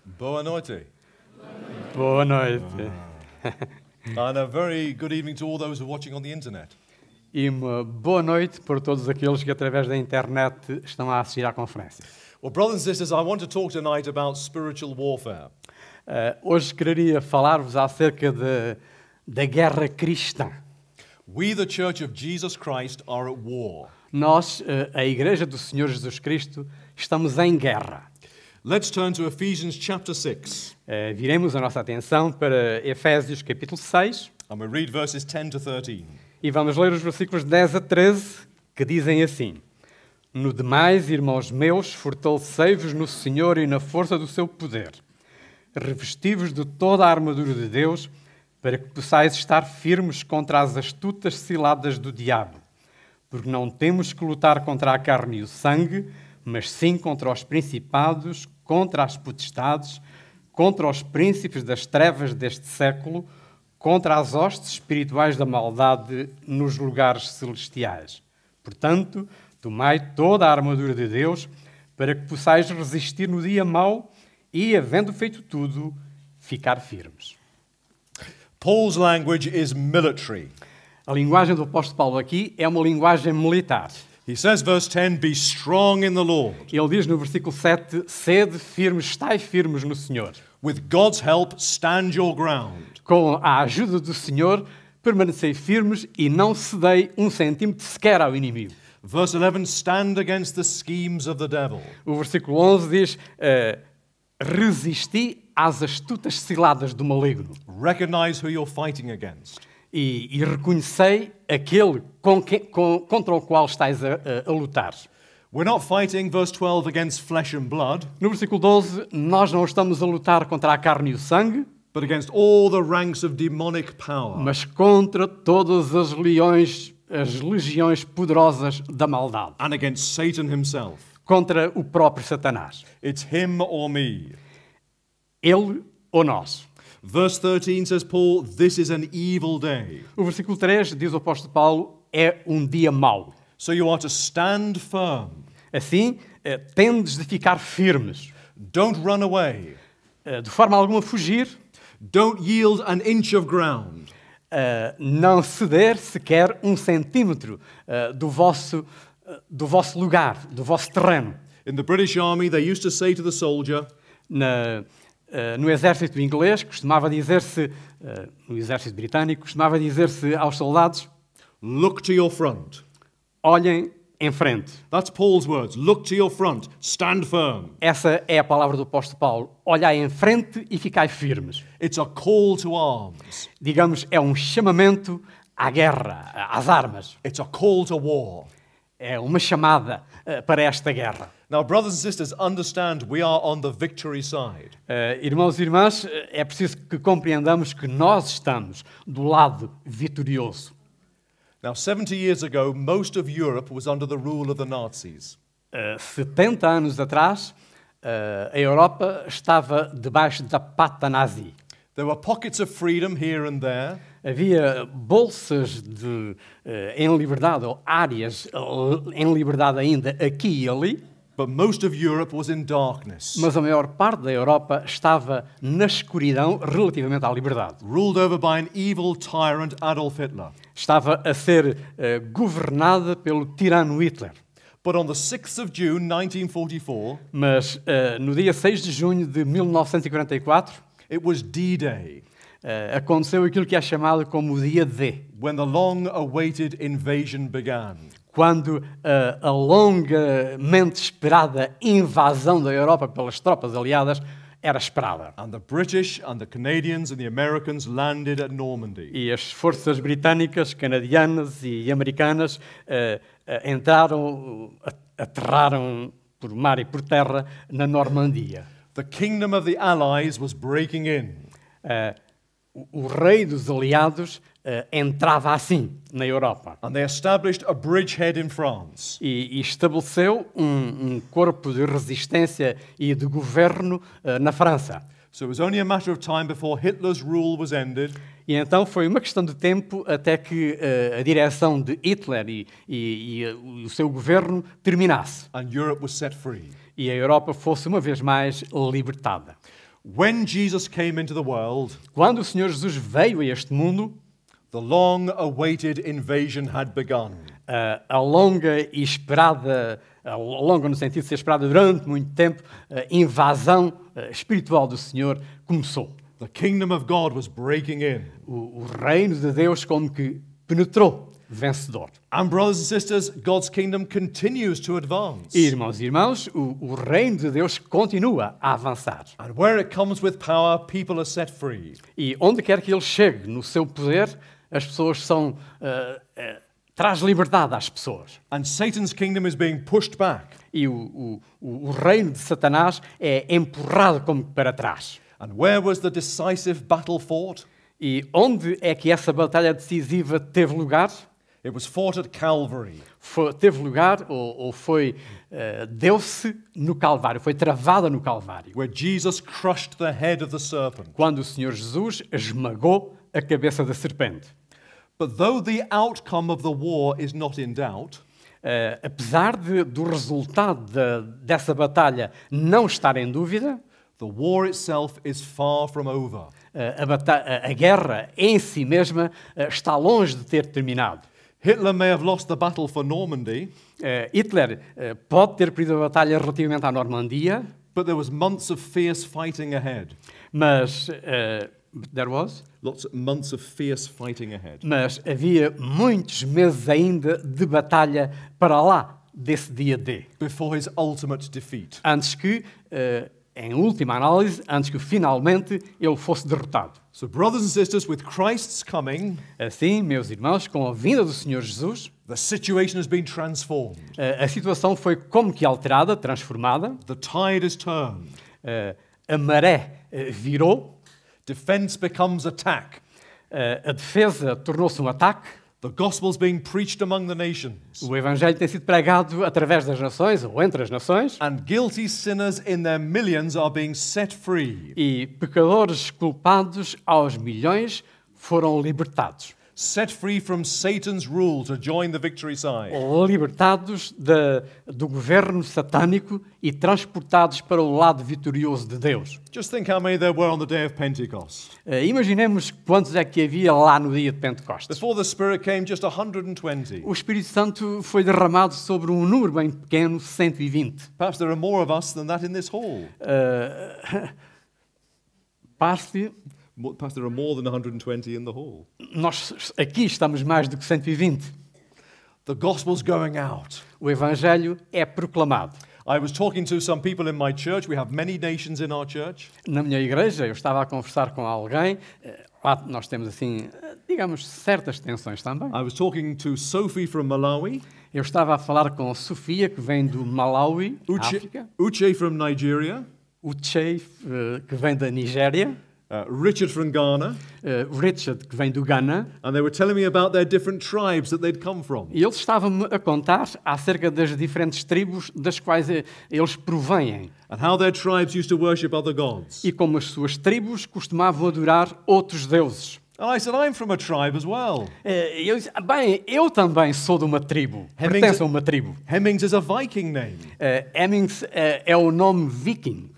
Boa noite. Boa noite. And a very good evening to all those who are watching on the internet. E uma boa noite para todos aqueles que através da internet estão a assistir à conferência. Well, brothers and sisters, I want to talk tonight about spiritual warfare. Hoje queria falar-vos acerca da guerra cristã. We, the Church of Jesus Christ, are at war. Nós, a Igreja do Senhor Jesus Cristo, estamos em guerra. Let's turn to Ephesians chapter 6. Viremos a nossa atenção para Efésios capítulo 6 And we read verses 10 to 13. e vamos ler os versículos 10 a 13, que dizem assim: No demais, irmãos meus, fortalecei-vos no Senhor e na força do seu poder. Revesti-vos de toda a armadura de Deus, para que possais estar firmes contra as astutas ciladas do diabo. Porque não temos que lutar contra a carne e o sangue, mas sim contra os principados, contra as potestades, contra os príncipes das trevas deste século, contra as hostes espirituais da maldade nos lugares celestiais. Portanto, tomai toda a armadura de Deus, para que possais resistir no dia mau e, havendo feito tudo, ficar firmes. Paul's language is military. A linguagem do apóstolo Paulo aqui é uma linguagem militar. He says, verse 10, be strong in the Lord. Ele diz no versículo 7, sede firmes, estai firmes no Senhor. With God's help, stand your ground. Com a ajuda do Senhor, permanecei firmes e não cedei um centímetro sequer ao inimigo. Verse 11, stand against the schemes of the devil. O versículo 11 diz, resisti às astutas ciladas do maligno. Recognize who you're fighting against. E reconhecei aquele contra o qual estáis a lutar. We're not fighting, verse 12, against flesh and blood, No versículo 12, nós não estamos a lutar contra a carne e o sangue, but against all the ranks of demonic power. mas contra todas as legiões poderosas da maldade. And against Satan himself. Contra o próprio Satanás. It's him or me. Ele ou nós. Verse 13 says, Paul, this is an evil day. O versículo 3 diz o apóstolo Paulo, é um dia mau. So you are to stand firm. Assim, tendes de ficar firmes. Don't run away. De forma alguma fugir, Don't yield an inch of ground. não ceder sequer um centímetro do vosso lugar, do vosso terreno. In the British Army, they used to say to the soldier, No exército inglês, costumava dizer-se, no exército britânico, costumava dizer-se aos soldados, look to your front. olhem em frente. That's Paul's words. Look to your front. Stand firm. Essa é a palavra do apóstolo Paulo. Olhai em frente e ficai firmes. It's a call to arms. Digamos, é um chamamento à guerra, às armas. It's a call to war. É uma chamada para esta guerra. Now, brothers and sisters, understand we are on the victory side. Irmãos e irmãs, é preciso que compreendamos que nós estamos do lado vitorioso. Now, 70 years ago, most of Europe was under the rule of the Nazis. 70 anos atrás, a Europa estava debaixo da pata nazi. There were pockets of freedom here and there, Havia bolsas em liberdade, ou áreas em liberdade ainda aqui e ali, but most of Europe was in darkness, mas a maior parte da Europa estava na escuridão relativamente à liberdade. ruled over by an evil tyrant, Adolf Hitler. Estava a ser governada pelo tirano Hitler. But on the 6th of June, 1944, Mas no dia 6 de junho de 1944, it was D-Day, aconteceu aquilo que é chamado como o dia D, when the long-awaited invasion began. quando a longamente esperada invasão da Europa pelas tropas aliadas era esperada. And the British and the Canadians and the Americans landed at Normandy. E as forças britânicas, canadianas e americanas aterraram por mar e por terra na Normandia. The kingdom of the Allies was breaking in. O rei dos aliados entrava assim na Europa. And they established a bridgehead in France. E estabeleceu um corpo de resistência e de governo na França. So it was only a matter of time before Hitler's rule was ended. E então foi uma questão de tempo até que a direção de Hitler e o seu governo terminasse. And Europe was set free. E a Europa fosse uma vez mais libertada. When Jesus came into the world, Quando o Senhor Jesus veio a este mundo, the long-awaited invasion had begun. a longa e esperada, a longa no sentido de ser esperada durante muito tempo, a invasão espiritual do Senhor começou. The kingdom of God was breaking in. O reino de Deus como que penetrou vencedor. And brothers and sisters, God's kingdom continues to advance. E, irmãos e irmãs, o reino de Deus continua a avançar. And where it comes with power, people are set free. E onde quer que ele chegue no seu poder, as pessoas são... traz liberdade às pessoas. And Satan's kingdom is being pushed back. E o reino de Satanás é empurrado como para trás. And where was the decisive battle fought? E onde é que essa batalha decisiva teve lugar? It was fought at Calvary. Teve lugar, deu-se no Calvário, foi travada no Calvário. Where Jesus crushed the head of the serpent. Quando o Senhor Jesus esmagou a cabeça da serpente. But though the outcome of the war is not in doubt, apesar do resultado dessa batalha não estar em dúvida, the war itself is far from over. A guerra em si mesma está longe de ter terminado. Hitler may have lost the battle for Normandy, Hitler pode ter perdido a batalha relativamente à Normandia, but there was months of fierce fighting ahead. mas Months of fierce fighting ahead. Mas havia muitos meses ainda de batalha para lá desse dia D. Before his ultimate defeat. Antes que, em última análise, antes que finalmente ele fosse derrotado. So brothers and sisters, with Christ's coming, assim, meus irmãos, com a vinda do Senhor Jesus, the situation has been transformed. A situação foi como que alterada, transformada. The tide has turned. A maré virou. Defense becomes attack. A defesa tornou-se um ataque. The gospel is being preached among the nations. O evangelho tem sido pregado através das nações ou entre as nações. And guilty sinners in their millions are being set free. E pecadores culpados aos milhões foram libertados. Set free from Satan's rule to join the victory side. Libertados do governo satânico e transportados para o lado vitorioso de Deus. Just think how many there were on the day of Pentecost. Imaginemos quantos é que havia lá no dia de Pentecostes. Before the Spirit came, just 120. O Espírito Santo foi derramado sobre um número bem pequeno, 120. Perhaps there are more of us than that in this hall. Perhaps there are more than 120 in the hall. Nós aqui estamos mais do que 120. The gospel's going out. O evangelho é proclamado. I was talking to some people in my church. We have many nations in our church. Na minha igreja, eu estava a conversar com alguém. Lá nós temos assim, digamos, certas tensões também. I was talking to Sophie from Malawi. Eu estava a falar com Sofia, que vem do Malawi, África. Uche from Nigeria. Uche, que vem da Nigéria. Richard from Ghana. Richard, que vem do Ghana. And they were telling me about their different tribes that they'd come from. E eles estavam-me a contar acerca das diferentes tribos das quais eles provêm. And how their tribes used to worship other gods. E como as suas tribos costumavam adorar outros deuses. And I said, I'm from a tribe as well. Eu disse, bem, eu também sou de uma tribo. Pertenço a uma tribo. Hemmings is a Viking name. Hemmings é o nome viking.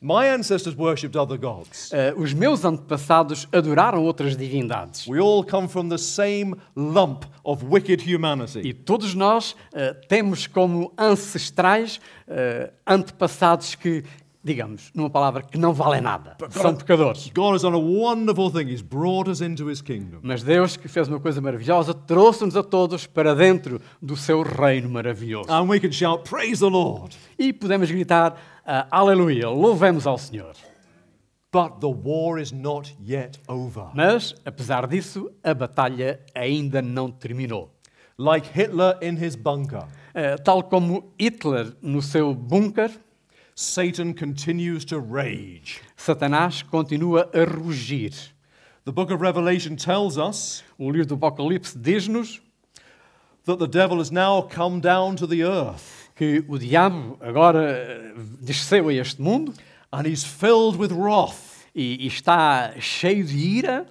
My ancestors worshipped other gods. Os meus antepassados adoraram outras divindades. We all come from the same lump of wicked humanity. E todos nós temos como ancestrais antepassados que, digamos, numa palavra, que não valem nada. São pecadores. God has done a wonderful thing. He's brought us into his kingdom. Mas Deus, que fez uma coisa maravilhosa, trouxe-nos a todos para dentro do seu reino maravilhoso. And we can shout, praise the Lord. E podemos gritar, aleluia, louvemos ao Senhor. But the war is not yet over. Mas, apesar disso, a batalha ainda não terminou. Like Hitler in his bunker. Tal como Hitler no seu bunker, Satan continues to rage. Satanás continua a rugir. The book of Revelation tells us O livro do Apocalipse diz-nos that the devil has now come down to the earth. Que o diabo agora desceu a este mundo and he's filled with wrath e está cheio de ira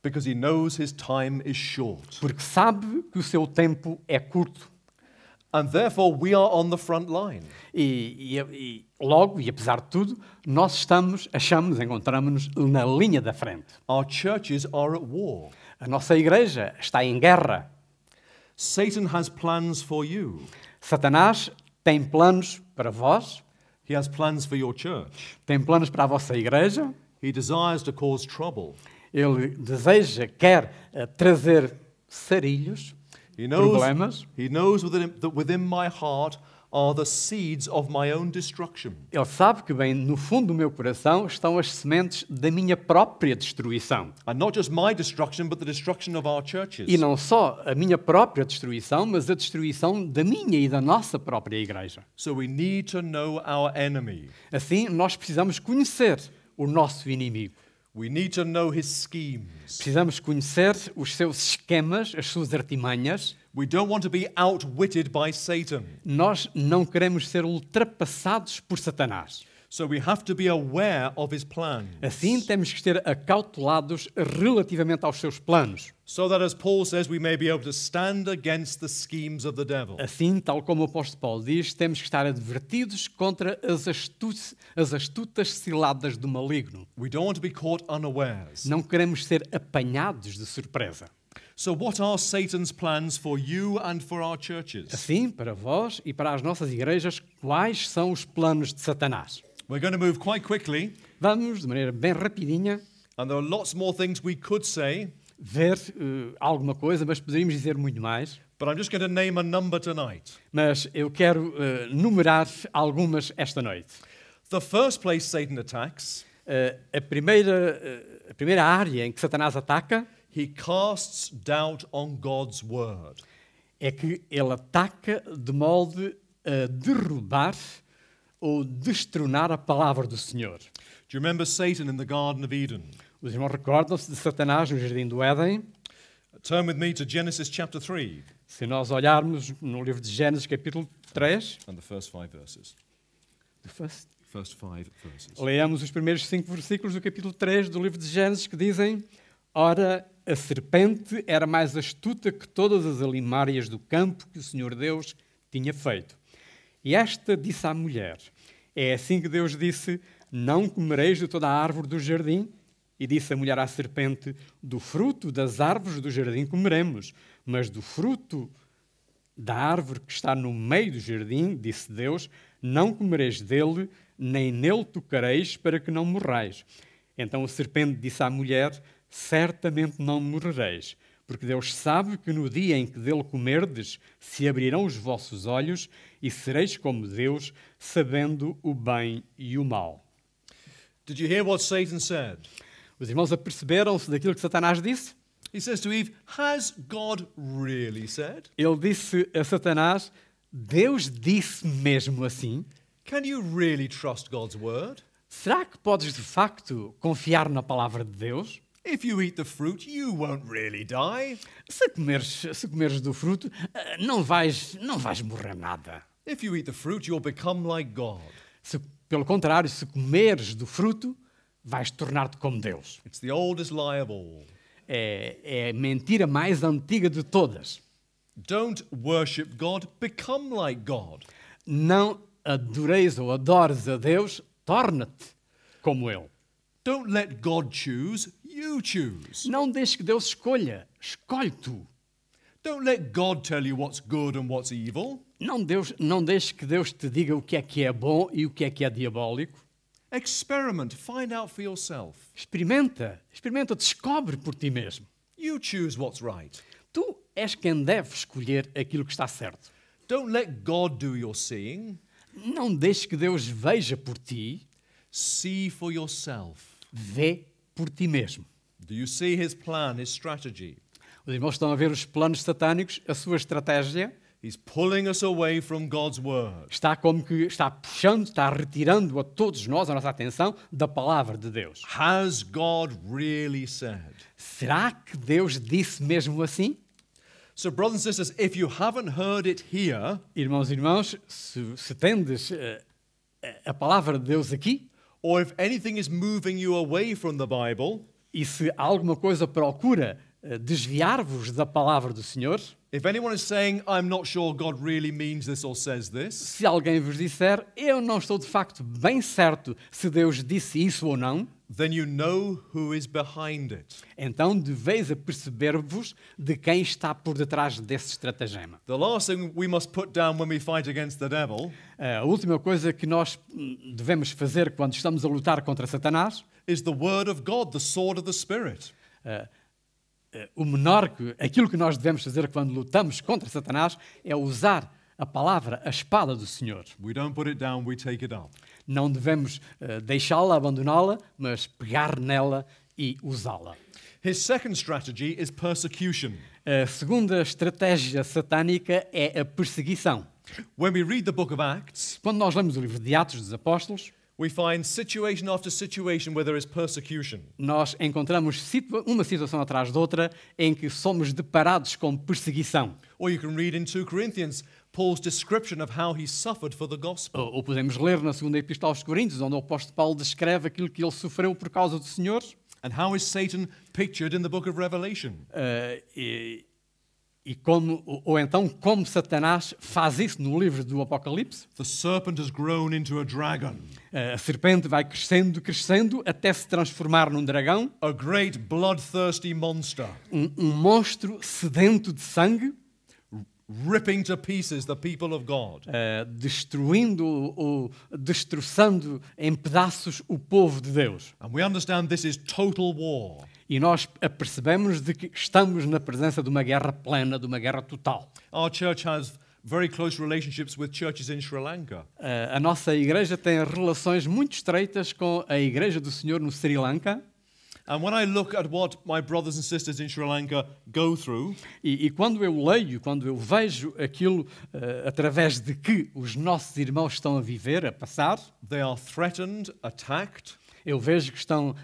because he knows his time is short. Porque sabe que o seu tempo é curto. And therefore, we are on the front line. E logo, e apesar de tudo, nós encontramos-nos na linha da frente. Our churches are at war. A nossa igreja está em guerra. Satan has plans for you. Satanás tem planos para vós, He has plans for your church. tem planos para a vossa igreja. He desires to cause trouble. Ele quer trazer sarilhos, problemas. He knows that within my heart are the seeds of my own destruction. Ele sabe que bem no fundo do meu coração estão as sementes da minha própria destruição. And not just my destruction, but the destruction of our churches. E não só a minha própria destruição, mas a destruição da minha e da nossa própria igreja. So we need to know our enemy. Assim, nós precisamos conhecer o nosso inimigo. We need to know his schemes. Precisamos conhecer os seus esquemas, as suas artimanhas. We don't want to be outwitted by Satan. Nós não queremos ser ultrapassados por Satanás. So we have to be aware of his plans. Assim, temos que estar acautelados relativamente aos seus planos. So that, as Paul says, we may be able to stand against the schemes of the devil. Assim, tal como o apóstolo Paulo diz, temos que estar advertidos contra as astutas ciladas do maligno. We don't want to be caught unawares. Não queremos ser apanhados de surpresa. So what are Satan's plans for you and for our churches? Assim, para vós e para as nossas igrejas, quais são os planos de Satanás? We're going to move quite quickly, Vamos, de maneira bem rapidinha, and there are lots more things we could say, ver alguma coisa, mas poderíamos dizer muito mais. but I'm just going to name a number tonight. Mas eu quero numerar algumas esta noite. The first place Satan attacks, A primeira área em que Satanás ataca he casts doubt on God's word. é que ele ataca de modo a derrubar ou destronar a palavra do Senhor. Do you remember Satan in the Garden of Eden? Os irmãos recordam-se de Satanás no Jardim do Éden? Turn with me to Genesis chapter 3 Se nós olharmos no livro de Gênesis, capítulo 3, and the first 5 verses. First 5 verses. leamos os primeiros 5 versículos do capítulo 3 do livro de Gênesis que dizem: Ora, a serpente era mais astuta que todas as alimárias do campo que o Senhor Deus tinha feito. E esta disse à mulher: É assim que Deus disse: Não comereis de toda a árvore do jardim? E disse a mulher à serpente: Do fruto das árvores do jardim comeremos, mas do fruto da árvore que está no meio do jardim, disse Deus, não comereis dele, nem nele tocareis, para que não morrais. Então a serpente disse à mulher: Certamente não morrereis, porque Deus sabe que no dia em que dele comerdes, se abrirão os vossos olhos e sereis como Deus, sabendo o bem e o mal. Did you hear what Satan said? Os irmãos aperceberam-se daquilo que Satanás disse? He says to Eve, has God really said? Ele disse a Satanás: Deus disse mesmo assim? Can you really trust God's word? Será que podes de facto confiar na palavra de Deus? If you eat the fruit, you won't really die. Se comeres do fruto, não vais morrer nada. If you eat the fruit, you'll become like God. Pelo contrário, se comeres do fruto, vais tornar-te como Deus. It's the oldest lie of all. É a mentira mais antiga de todas. Don't worship God, become like God. Não adoreis ou adores a Deus, torna-te como Ele. Don't let God choose, you choose. Não deixes que Deus escolha, escolhe tu. Don't let God tell you what's good and what's evil. Não deixes que Deus te diga o que é bom e o que é diabólico. Experiment, find out for yourself. Experimenta, descobre por ti mesmo. You choose what's right. Tu és quem deve escolher aquilo que está certo. Don't let God do your seeing. Não deixes que Deus veja por ti, See for yourself. vê por ti mesmo. Do you see his plan, his strategy? Os irmãos estão a ver os planos satânicos, a sua estratégia. He's pulling us away from God's word. Está como que está puxando, está retirando a todos nós a nossa atenção da palavra de Deus. Has God really said? Será que Deus disse mesmo assim? So, brothers and sisters, if you haven't heard it here, Irmãos e irmãs, se tendes a palavra de Deus aqui, or if anything is moving you away from the Bible, e se alguma coisa procura desviar-vos da palavra do Senhor. If anyone is saying, I'm not sure God really means this or says this, Se alguém vos disser, eu não estou de facto bem certo se Deus disse isso ou não, then you know who is behind it. então deveis aperceber-vos de quem está por detrás desse estratagema. The last thing we must put down when we fight against the devil A última coisa que nós devemos fazer quando estamos a lutar contra Satanás, is the word of God, the sword of the Spirit. aquilo que nós devemos fazer quando lutamos contra Satanás é usar a palavra, a espada do Senhor. We don't put it down, we take it up. Não devemos deixá-la, abandoná-la, mas pegar nela e usá-la. His second strategy is persecution. A segunda estratégia satânica é a perseguição. When we read the book of Acts, Quando nós lemos o livro de Atos dos Apóstolos, we find situation after situation where there is persecution. nós encontramos uma situação atrás de outra em que somos deparados com perseguição. Or you can read in 2 Corinthians Paul's description of how he suffered for the gospel. Ou podemos ler na segunda Epístola aos Coríntios, onde o apóstolo Paulo descreve aquilo que ele sofreu por causa do Senhor. And how is Satan pictured in the book of Revelation? Ou então como Satanás faz isso no livro do Apocalipse. The serpent has grown into a dragon, A serpente vai crescendo, crescendo, até se transformar num dragão, a great bloodthirsty monster, um monstro sedento de sangue, ripping to pieces the people of God. destruindo ou destroçando em pedaços o povo de Deus. And we understand this is total war. E nós apercebemos de que estamos na presença de uma guerra plena, de uma guerra total. Our church has very close relationships with churches in Sri Lanka. A nossa igreja tem relações muito estreitas com a Igreja do Senhor no Sri Lanka. And when I look at what my brothers and sisters in Sri Lanka go through, E quando eu leio, quando eu vejo aquilo através de que os nossos irmãos estão a viver, a passar, they are threatened, attacked, eu vejo que estão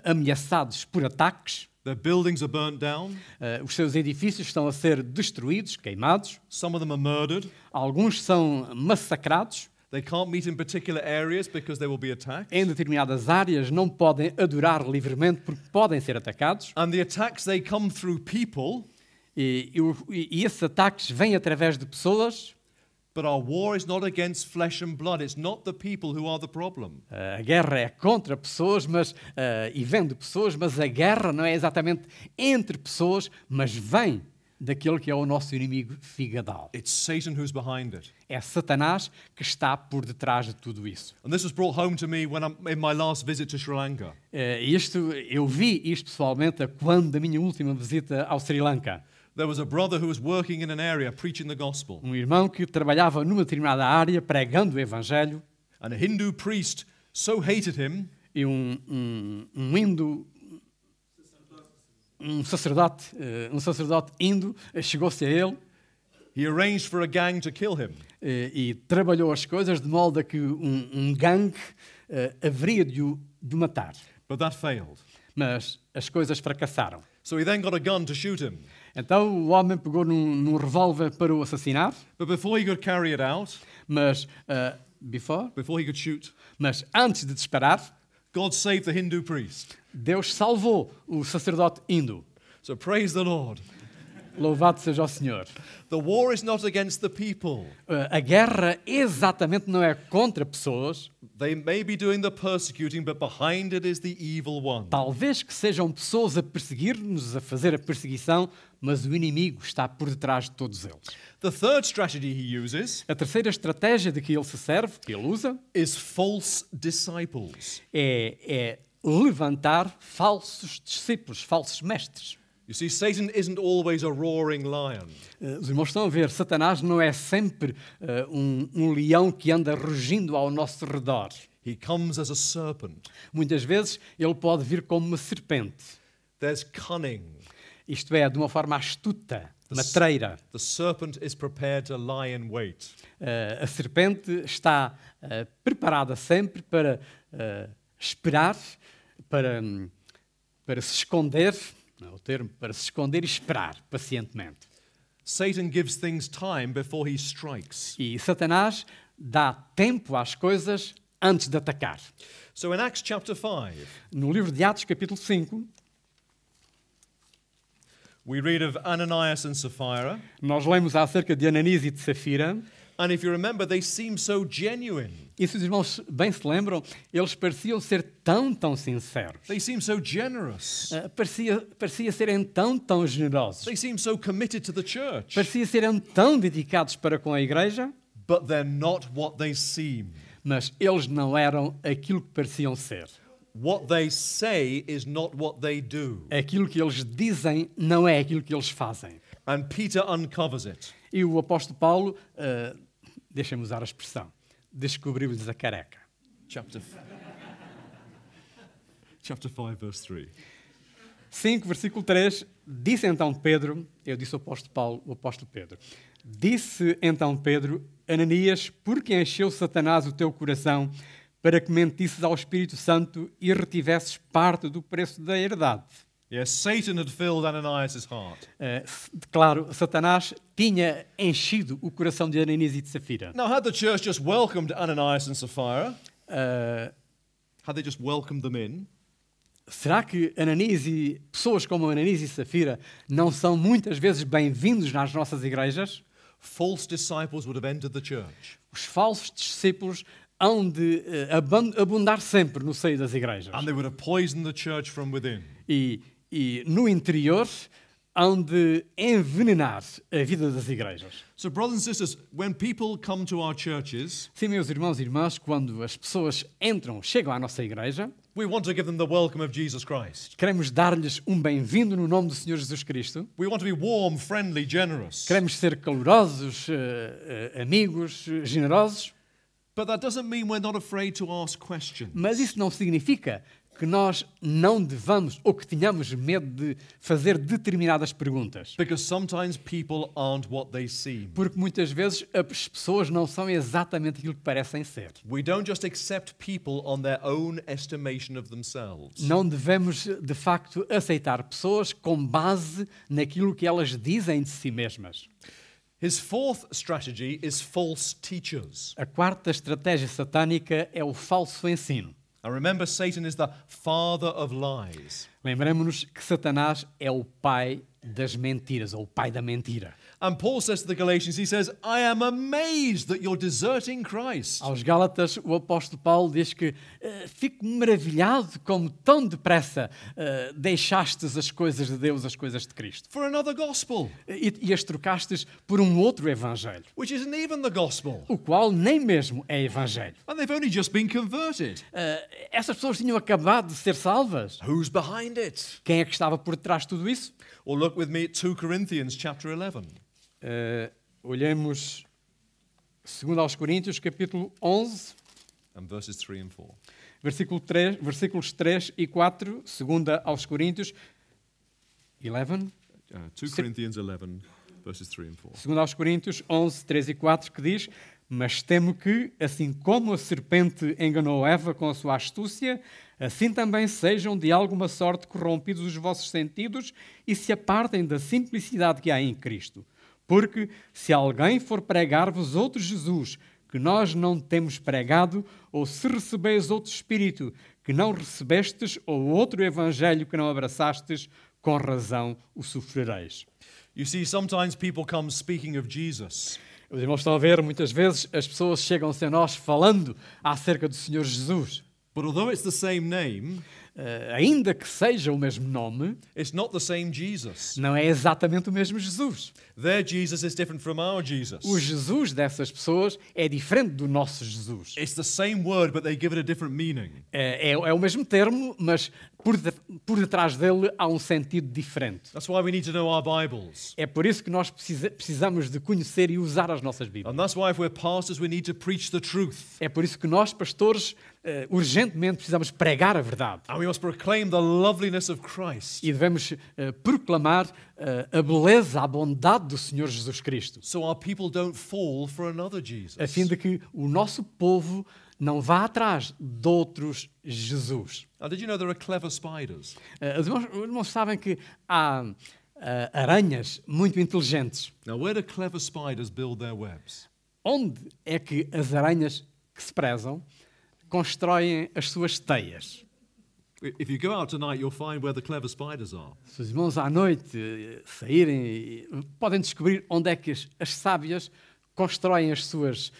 ameaçados por ataques, their buildings are burnt down, os seus edifícios estão a ser destruídos, queimados, some of them are murdered, alguns são massacrados, they can't meet in particular areas because they will be attacked, em determinadas áreas não podem adorar livremente porque podem ser atacados, and the attacks they come through people, e esses ataques vêm através de pessoas. but our war is not against flesh and blood. It's not the people who are the problem. A guerra é contra pessoas, e vem de pessoas, mas a guerra não é exatamente entre pessoas, mas vem daquele que é o nosso inimigo figadal. It's Satan who's behind it. É Satanás que está por detrás de tudo isso. And this was brought home to me when I'm in my last visit to Sri Lanka. Eu vi isto pessoalmente quando da minha última visita ao Sri Lanka. There was a brother who was working in an area preaching the gospel. Um irmão que trabalhava numa determinada área pregando o Evangelho, And a Hindu priest so hated him e um sacerdote indo chegou-se a ele he arranged for a gang to kill him. e trabalhou as coisas de modo a que um gangue haveria de o matar. But that failed. Mas as coisas fracassaram. So he then got a gun to shoot him. Então o homem pegou num revólver para o assassinar, But before he could carry it out, mas before he could shoot, mas antes de disparar, God saved the Hindu priest. Deus salvou o sacerdote indo. So praise the Lord. Louvado seja o Senhor. The war is not against the people. A guerra exatamente não é contra pessoas. They may be doing the persecuting, but behind it is the evil one. Talvez que sejam pessoas a perseguir-nos, a fazer a perseguição, mas o inimigo está por detrás de todos eles. The third strategy he uses A terceira estratégia de que ele se serve, que ele usa, is false disciples. é levantar falsos discípulos, falsos mestres. You see, Satan isn't always a roaring lion. Os irmãos estão a ver, Satanás não é sempre um leão que anda rugindo ao nosso redor. He comes as a serpent. Muitas vezes ele pode vir como uma serpente. There's cunning. Isto é, de uma forma astuta, matreira. The serpent is prepared to lie in wait. A serpente está preparada sempre para esperar, para se esconder, não é o termo, para se esconder e esperar pacientemente. Satan gives things time before he strikes. E Satanás dá tempo às coisas antes de atacar. So in Acts chapter 5, No livro de Atos, capítulo 5, We read of Ananias and Sapphira. Nós lemos acerca de Ananias e de Safira. And if you remember, they seem so genuine. E se os irmãos bem se lembram, eles pareciam ser tão sinceros. They seem so generous. Parecia serem tão generosos. They seem so committed to the church. Parecia serem tão dedicados para com a igreja, But they're not what they seem. mas eles não eram aquilo que pareciam ser. What they say is not what they do. Aquilo que eles dizem não é aquilo que eles fazem. And Peter uncovers it. E o apóstolo Paulo, deixem-me usar a expressão, descobriu-lhes a careca. Chapter 5, verse 3. 5, versículo 3, disse então Pedro, eu disse o apóstolo Paulo, o apóstolo Pedro, disse então Pedro, Ananias, por que encheu Satanás o teu coração para que mentisses ao Espírito Santo e retivesses parte do preço da herdade? Yes, Satan had filled Ananias' heart. Claro, Satanás tinha enchido o coração de Ananias e de Safira. Now, had the church just welcomed Ananias and Sapphira? Uh, Had they just welcomed them in? Será que Ananias e pessoas como Ananias e Safira não são muitas vezes bem-vindos nas nossas igrejas? False disciples would have entered the church. Os falsos discípulos hão de abundar sempre no seio das igrejas. And they would have poisoned the church from within. E no interior hão de envenenar a vida das igrejas. So, brothers and sisters, when people come to our churches, Sim, meus irmãos e irmãs, quando as pessoas chegam à nossa igreja, we want to give them the welcome of Jesus Christ. queremos dar-lhes um bem-vindo no nome do Senhor Jesus Cristo. We want to be warm, friendly, generous. Queremos ser calorosos, amigos, generosos. But that doesn't mean we're not afraid to ask questions. Mas isso não significa que nós não devamos ou que tenhamos medo de fazer determinadas perguntas. Because sometimes people aren't what they seem. Porque muitas vezes as pessoas não são exatamente aquilo que parecem ser. We don't just accept people on their own estimation of themselves. Não devemos, de facto, aceitar pessoas com base naquilo que elas dizem de si mesmas. His fourth strategy is false teachers. A quarta estratégia satânica é o falso ensino. And remember, Satan is the father of lies. Lembremos-nos que Satanás é o pai das mentiras, ou o pai da mentira. And Paul says to the Galatians, he says, I am amazed that you're deserting Christ. Aos Gálatas, o apóstolo Paulo diz que fico maravilhado como tão depressa deixastes as coisas de Deus, as coisas de Cristo. For another gospel, E as trocastes por um outro evangelho, which isn't even the gospel. o qual nem mesmo é evangelho. And they've only just been converted. Essas pessoas tinham acabado de ser salvas. Who's behind it? Quem é que estava por trás de tudo isso? Or look with me at 2 Corinthians chapter 11. Olhemos 2 aos Coríntios, capítulo 11, And verses 3 and 4. versículos 3 e 4, 2 aos Coríntios 11, 2 Corinthians 11, verses 3 and 4. 2 aos Coríntios 11, 3 e 4, que diz: Mas temo que, assim como a serpente enganou Eva com a sua astúcia, assim também sejam de alguma sorte corrompidos os vossos sentidos e se apartem da simplicidade que há em Cristo. Porque se alguém for pregar-vos outro Jesus, que nós não temos pregado, ou se recebeis outro Espírito, que não recebestes, ou outro Evangelho que não abraçastes, com razão o sofrereis. You see, sometimes people come speaking of Jesus. Os irmãos estão a ver, muitas vezes as pessoas chegam-se a nós falando acerca do Senhor Jesus. But although it's the same name, Ainda que seja o mesmo nome, it's not the same Jesus. não é exatamente o mesmo Jesus. Their Jesus is different from our Jesus. O Jesus dessas pessoas é diferente do nosso Jesus. It's the same word, but they give it a different meaning. É o mesmo termo, mas por detrás dele há um sentido diferente. That's why we need to know our Bibles. É por isso que nós precisamos de conhecer e usar as nossas Bíblias. And that's why if we're pastors, we need to preach the truth. É por isso que nós, pastores, urgentemente precisamos pregar a verdade. And we must proclaim the loveliness of Christ. E devemos proclamar a beleza, a bondade do Senhor Jesus Cristo, So our people don't fall for another Jesus. a fim de que o nosso povo não vá atrás de outros Jesus. Now, did you know there are clever spiders? Os irmãos sabem que há aranhas muito inteligentes. Now, where do clever spiders build their webs? Onde é que as aranhas que se prezam constroem as suas teias? If you go out tonight, you'll find where the clever spiders are. Se os irmãos à noite saírem, podem descobrir onde é que as sábias constroem as suas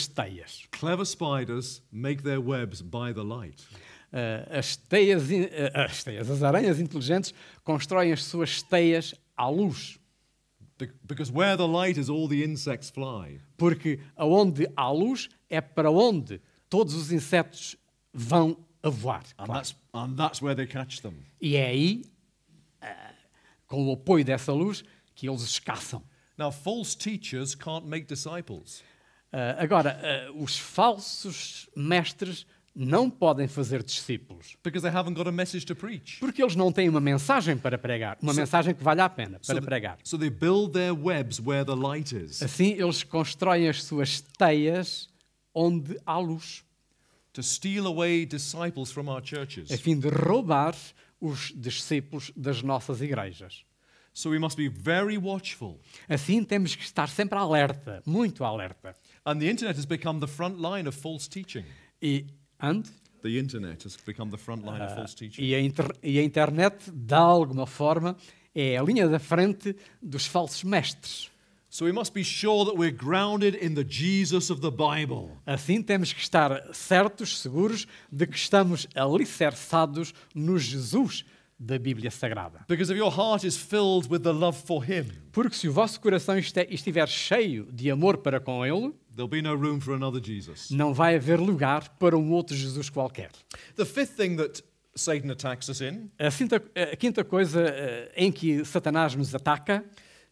teias. Clever spiders make their webs by the light. As aranhas inteligentes constroem as suas teias à luz. Because where the light is, all the insects fly. Porque aonde há luz é para onde todos os insetos vão a voar. Claro. And that's where they catch them. E é aí, com o apoio dessa luz, que eles os caçam. Now, false teachers can't make disciples. Agora, os falsos mestres não podem fazer discípulos. Because they haven't got a message to preach. Porque eles não têm uma mensagem para pregar. Uma mensagem que vale a pena para pregar. So they build their webs where the light is. Assim, eles constroem as suas teias onde há luz. To steal away disciples from our churches. A fim de roubar os discípulos das nossas igrejas. So we must be very watchful. Assim, temos que estar sempre alerta, muito alerta. And the internet has become the front line of false teaching. The internet has become the front line of false teaching. E a internet, de alguma forma, é a linha da frente dos falsos mestres. So we must be sure that we're grounded in the Jesus of the Bible. Assim, temos que estar certos, seguros, de que estamos alicerçados no Jesus da Bíblia Sagrada. Because if your heart is filled with the love for Him, Porque se o vosso coração estiver cheio de amor para com Ele, there'll be no room for another Jesus. não vai haver lugar para um outro Jesus qualquer. The fifth thing that Satan attacks us in A quinta coisa em que Satanás nos ataca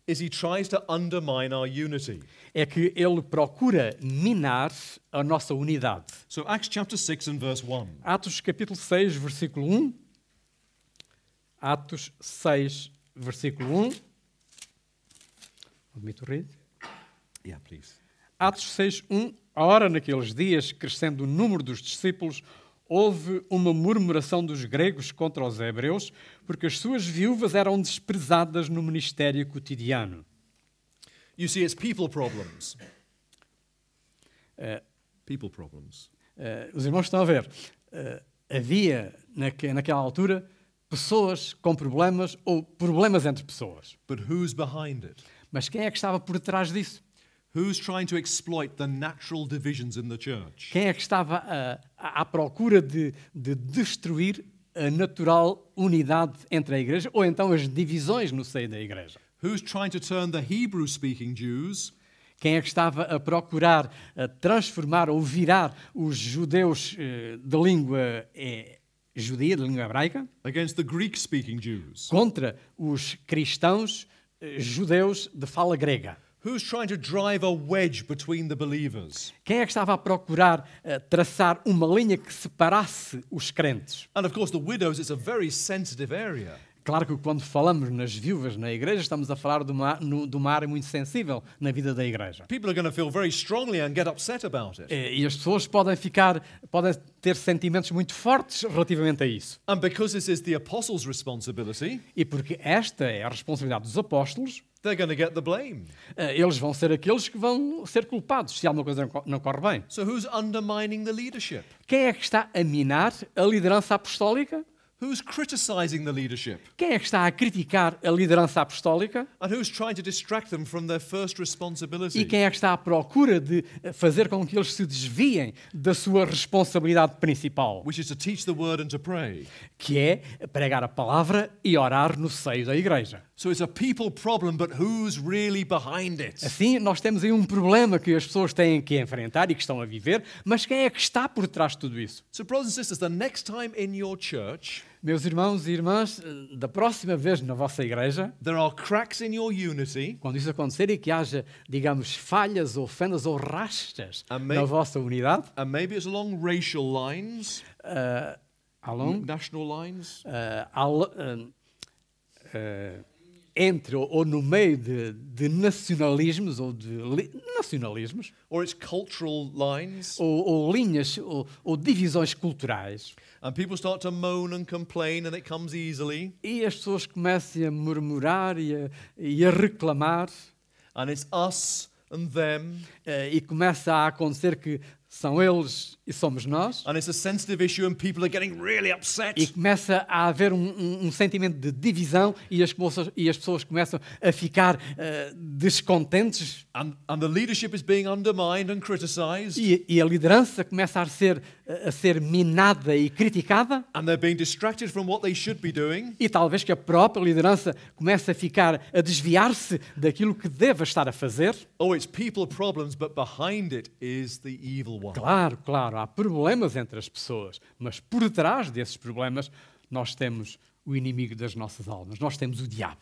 is he tries to undermine our unity. é que ele procura minar a nossa unidade. So Acts chapter 6 and verse 1. Atos capítulo 6, versículo 1. Atos 6, versículo 1. Want me to read? Yeah, please. Atos 6, 1. Ora, naqueles dias, crescendo o número dos discípulos, houve uma murmuração dos gregos contra os hebreus, porque as suas viúvas eram desprezadas no ministério cotidiano. You see, it's people problems. People problems. Os irmãos estão a ver. Havia, naquela altura, pessoas com problemas ou problemas entre pessoas. But who's behind it? Mas quem é que estava por trás disso? Who's trying to exploit the natural divisions in the church? Quem é que estava à procura de destruir a natural unidade entre a igreja ou então as divisões no seio da igreja? Who's trying to turn the Hebrew-speaking Jews Quem é que estava a procurar transformar ou virar os judeus de língua judia, de língua hebraica, against the Greek-speaking Jews? contra os cristãos judeus de fala grega? Who's trying to drive a wedge between the believers? Quem é que estava a procurar traçar uma linha que separasse os crentes? And of course, the widows, it's a very sensitive area. Claro que quando falamos nas viúvas na igreja, estamos a falar de uma área muito sensível na vida da igreja. People are going to feel very strongly and get upset about it. E as pessoas podem ter sentimentos muito fortes relativamente a isso. And because this is the apostles' responsibility, E porque esta é a responsabilidade dos apóstolos, they're going to get the blame. eles vão ser aqueles que vão ser culpados se alguma coisa não corre bem. So who's undermining the leadership? Quem é que está a minar a liderança apostólica? Who's criticizing the leadership? Quem é que está a criticar a liderança apostólica? And who's trying to distract them from their first responsibility? E quem é que está à procura de fazer com que eles se desviem da sua responsabilidade principal, Which is to teach the word and to pray. que é pregar a palavra e orar no seio da igreja? So it's a people problem, but who's really behind it? Assim, nós temos aí um problema que as pessoas têm que enfrentar e que estão a viver, mas quem é que está por trás de tudo isso? So brothers and sisters, the next time in your church, Meus irmãos e irmãs, da próxima vez na vossa igreja, there are cracks in your unity, quando isso acontecer e que haja, digamos, falhas ou fendas ou rastas Amém. na vossa unidade, and maybe it's along racial lines, national lines, entre ou no meio de nacionalismos ou de nacionalismos or it's cultural lines, ou linhas ou divisões culturais, and people start to moan and complain and it comes easily, e as pessoas comecem a murmurar e a reclamar, and it's us and them, e começa a acontecer que são eles e somos nós. And it's a sensitive issue and people are getting really upset. E começa a haver um sentimento de divisão e as pessoas começam a ficar descontentes. And the leadership is being undermined and criticized. E a liderança começa a ser minada e criticada. And they're being distracted from what they should be doing. E talvez que a própria liderança comece a desviar-se daquilo que deve estar a fazer. Oh, it's people problems, but behind it is the evil one. Claro, há problemas entre as pessoas, mas por detrás desses problemas nós temos o inimigo das nossas almas, nós temos o diabo.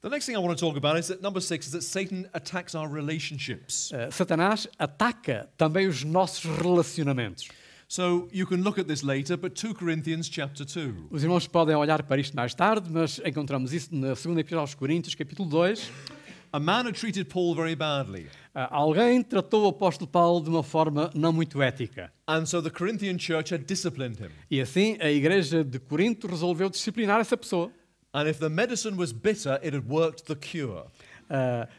The next thing I want to talk about is that number 6 is that Satan attacks our relationships. Satanás ataca também os nossos relacionamentos. So you can look at this later, but 2 Corinthians chapter 2. Os irmãos podem olhar para isto mais tarde, mas encontramos isso na segunda epístola aos Coríntios, capítulo 2. A man had treated Paul very badly. Alguém tratou o apóstolo Paulo de uma forma não muito ética. And so the Corinthian church had disciplined him. E assim a igreja de Corinto resolveu disciplinar essa pessoa. And if the medicine was bitter, it had worked the cure.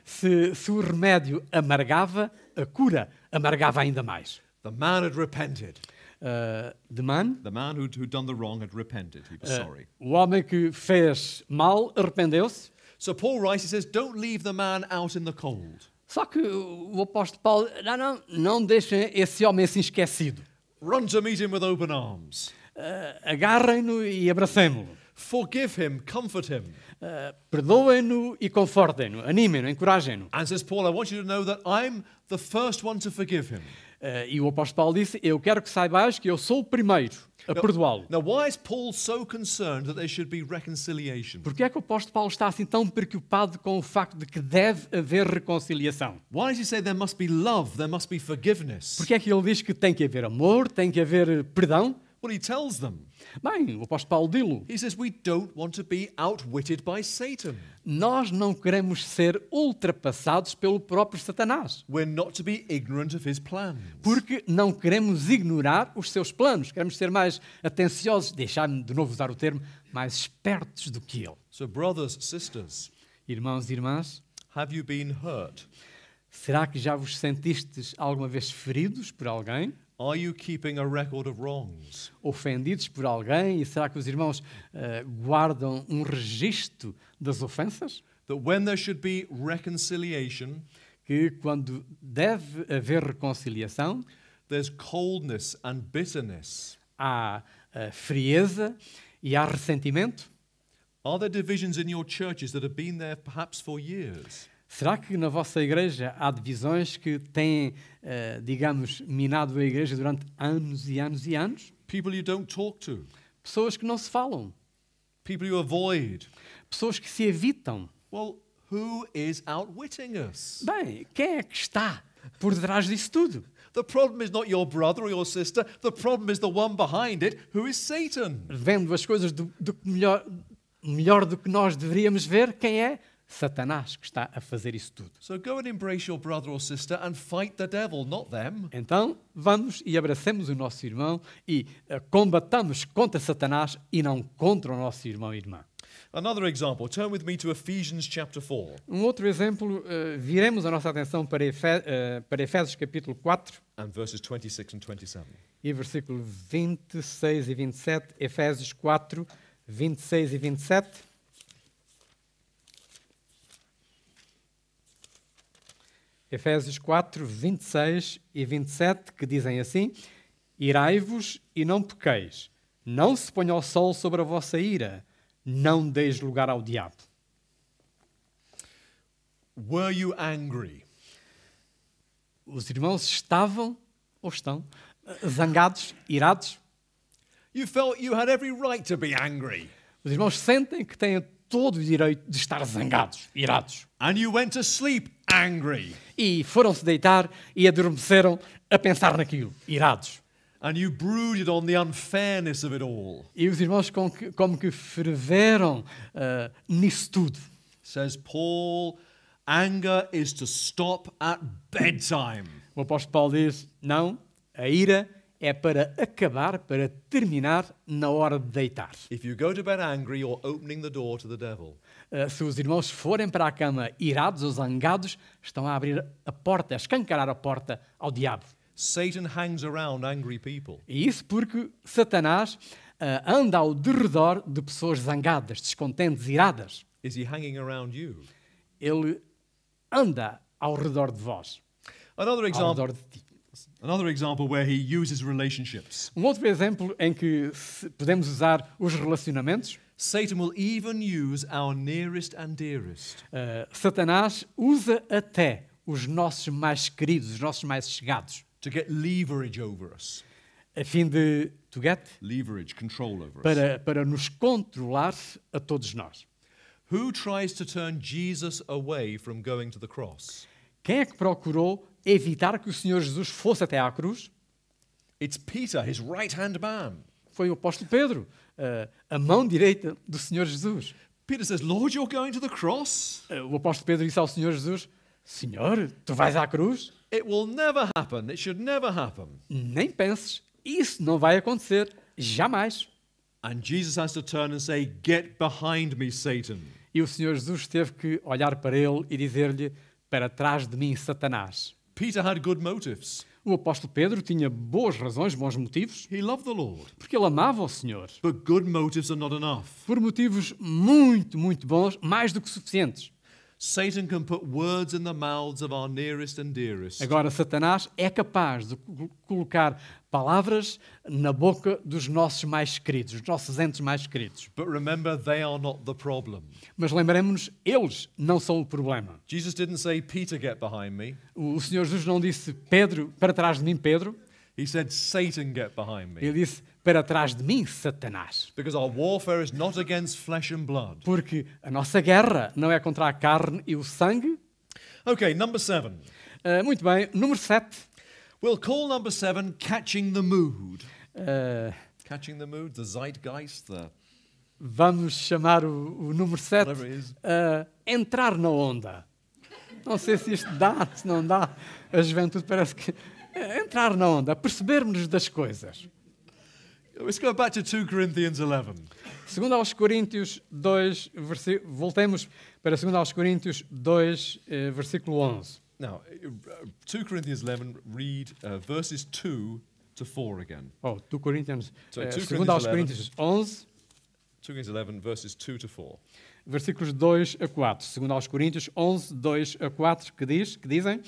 Se o remédio amargava, a cura amargava ainda mais. The man had repented. The man who'd done the wrong had repented. He was sorry. O homem que fez mal arrependeu-se. So Paul writes, he says, don't leave the man out in the cold. Só que o apóstolo Paulo, não deixem esse homem assim esquecido. Run to meet him with open arms. Agarrem-no e abracem-no. Forgive him, comfort him. Perdoem-no e confortem-no, animem-no, encorajem-no. And says Paul, I want you to know that I'm the first one to forgive him. E o apóstolo Paulo disse, eu quero que saibais que eu sou o primeiro a perdoá-lo. Now, why is Paul so concerned that there should be reconciliation? Por que é que o apóstolo Paulo está assim tão preocupado com o facto de que deve haver reconciliação? Why does he say there must be love, there must be forgiveness? Por que é que ele diz que tem que haver amor, tem que haver perdão? Well, he tells them. Bem, o apóstolo Paulo diz-lo. He says we don't want to be outwitted by Satan. Nós não queremos ser ultrapassados pelo próprio Satanás. We're not to be ignorant of his plans. Porque não queremos ignorar os seus planos. Queremos ser mais atenciosos, deixar-me de novo usar o termo, mais espertos do que ele. So brothers, sisters, irmãos e irmãs, have you been hurt? Será que já vos sentistes alguma vez feridos por alguém? Are you keeping a record of wrongs? Ofendidos por alguém? E será que os irmãos guardam um registro das ofensas? That when there should be reconciliation, que quando deve haver reconciliação, there's coldness and bitterness. Há frieza e há ressentimento? Are there divisions in your churches that have been there perhaps for years? Será que na vossa igreja há divisões que têm, digamos, minado a igreja durante anos e anos e anos? People you don't talk to. Pessoas que não se falam. People you avoid. Pessoas que se evitam. Well, who is outwitting us? Bem, quem é que está por detrás disso tudo? The problem is not your brother or your sister. The problem is the one behind it, who is Satan. Vendo as coisas melhor do que nós deveríamos ver, quem é? Satanás que está a fazer isso tudo. So go and embrace your brother or sister and fight the devil, not them. Então, vamos e abracemos o nosso irmão e combatamos contra Satanás e não contra o nosso irmão e irmã. Another example. Turn with me to Ephesians chapter 4. Um outro exemplo, viremos a nossa atenção para Efésios capítulo 4. And verses 26 and 27. E versículo 26 e 27, Efésios 4, 26 e 27. Efésios 4, 26 e 27, que dizem assim: Irai-vos e não pequeis, não se ponha o sol sobre a vossa ira, não deis lugar ao diabo. Were you angry? Os irmãos estavam, ou estão, zangados, irados? You felt you had every right to be angry. Os irmãos sentem que têm todo o direito de estar zangados, irados. And you went to sleep angry. E foram-se deitar e adormeceram a pensar naquilo, irados. And you brooded on the unfairness of it all. E os irmãos como que ferveram nisso tudo. Says Paul, anger is to stop at bedtime. O apóstolo Paulo diz, não, a ira é para acabar, para terminar na hora de deitar. If you go to bed angry, you're opening the door to the devil. Se os irmãos forem para a cama irados ou zangados, estão a abrir a porta, a escancarar a porta ao diabo. Satan hangs around angry people. E isso porque Satanás anda ao derredor de pessoas zangadas, descontentes, iradas. Is he hanging around you? Ele anda ao redor de vós. Another Ao example. redor de ti. Another example where he uses relationships. Outro exemplo em que podemos usar os relacionamentos. Satan will even use our nearest and dearest. Satanás usa até os nossos mais queridos, os nossos mais chegados. To get leverage over us. A fim de, to get? Leverage, control over us. Para nos controlar a todos nós. Who tries to turn Jesus away from going to the cross? Quem é que procurou evitar que o Senhor Jesus fosse até à cruz? It's Peter, his right-hand man. Foi o apóstolo Pedro, a mão direita do Senhor Jesus. Peter says, Lord, you're going to the cross? O apóstolo Pedro disse ao Senhor Jesus, Senhor, tu vais à cruz? It will never happen. It should never happen. Nem penses, isso não vai acontecer, jamais. And Jesus has to turn and say, get behind me, Satan. E o Senhor Jesus teve que olhar para ele e dizer-lhe, para trás de mim, Satanás. Peter had good motives. O apóstolo Pedro tinha boas razões, bons motivos. He loved the Lord. Porque ele amava o Senhor. But good motives are not enough. Por motivos muito, muito bons, mais do que suficientes. Satan can put words in the mouths of our nearest and dearest. Agora, Satanás é capaz de colocar palavras na boca dos nossos mais queridos, dos nossos entes mais queridos. But remember, they are not the problem. Mas lembremos-nos, eles não são o problema. Jesus didn't say, Peter, get behind me. O Senhor Jesus não disse, Pedro, para trás de mim, Pedro. He said, Satan, get behind me. Ele disse, para trás de mim, Satanás. Because our warfare is not against flesh and blood. Porque a nossa guerra não é contra a carne e o sangue. Okay, number 7. Muito bem, número 7. We'll call number 7 catching the mood. Catching the mood, the zeitgeist, Vamos chamar o número 7 whatever it is. entrar na onda. Não sei se isto dá, se não dá. A juventude parece que... entrar na onda, percebermos das coisas. Let's go back to 2 Corinthians 11. Segundo aos Coríntios 2, voltemos para 2 aos Coríntios 2, versículo 11. Now, 2 Corinthians 11, read verses 2 to 4 again. 2 Coríntios, So, 2 segundo aos Coríntios Coríntios 11, 2 Corinthians 11, verses 2 to 4. versículos 2 a 4. Segundo aos Coríntios 11, 2 a 4, que dizem: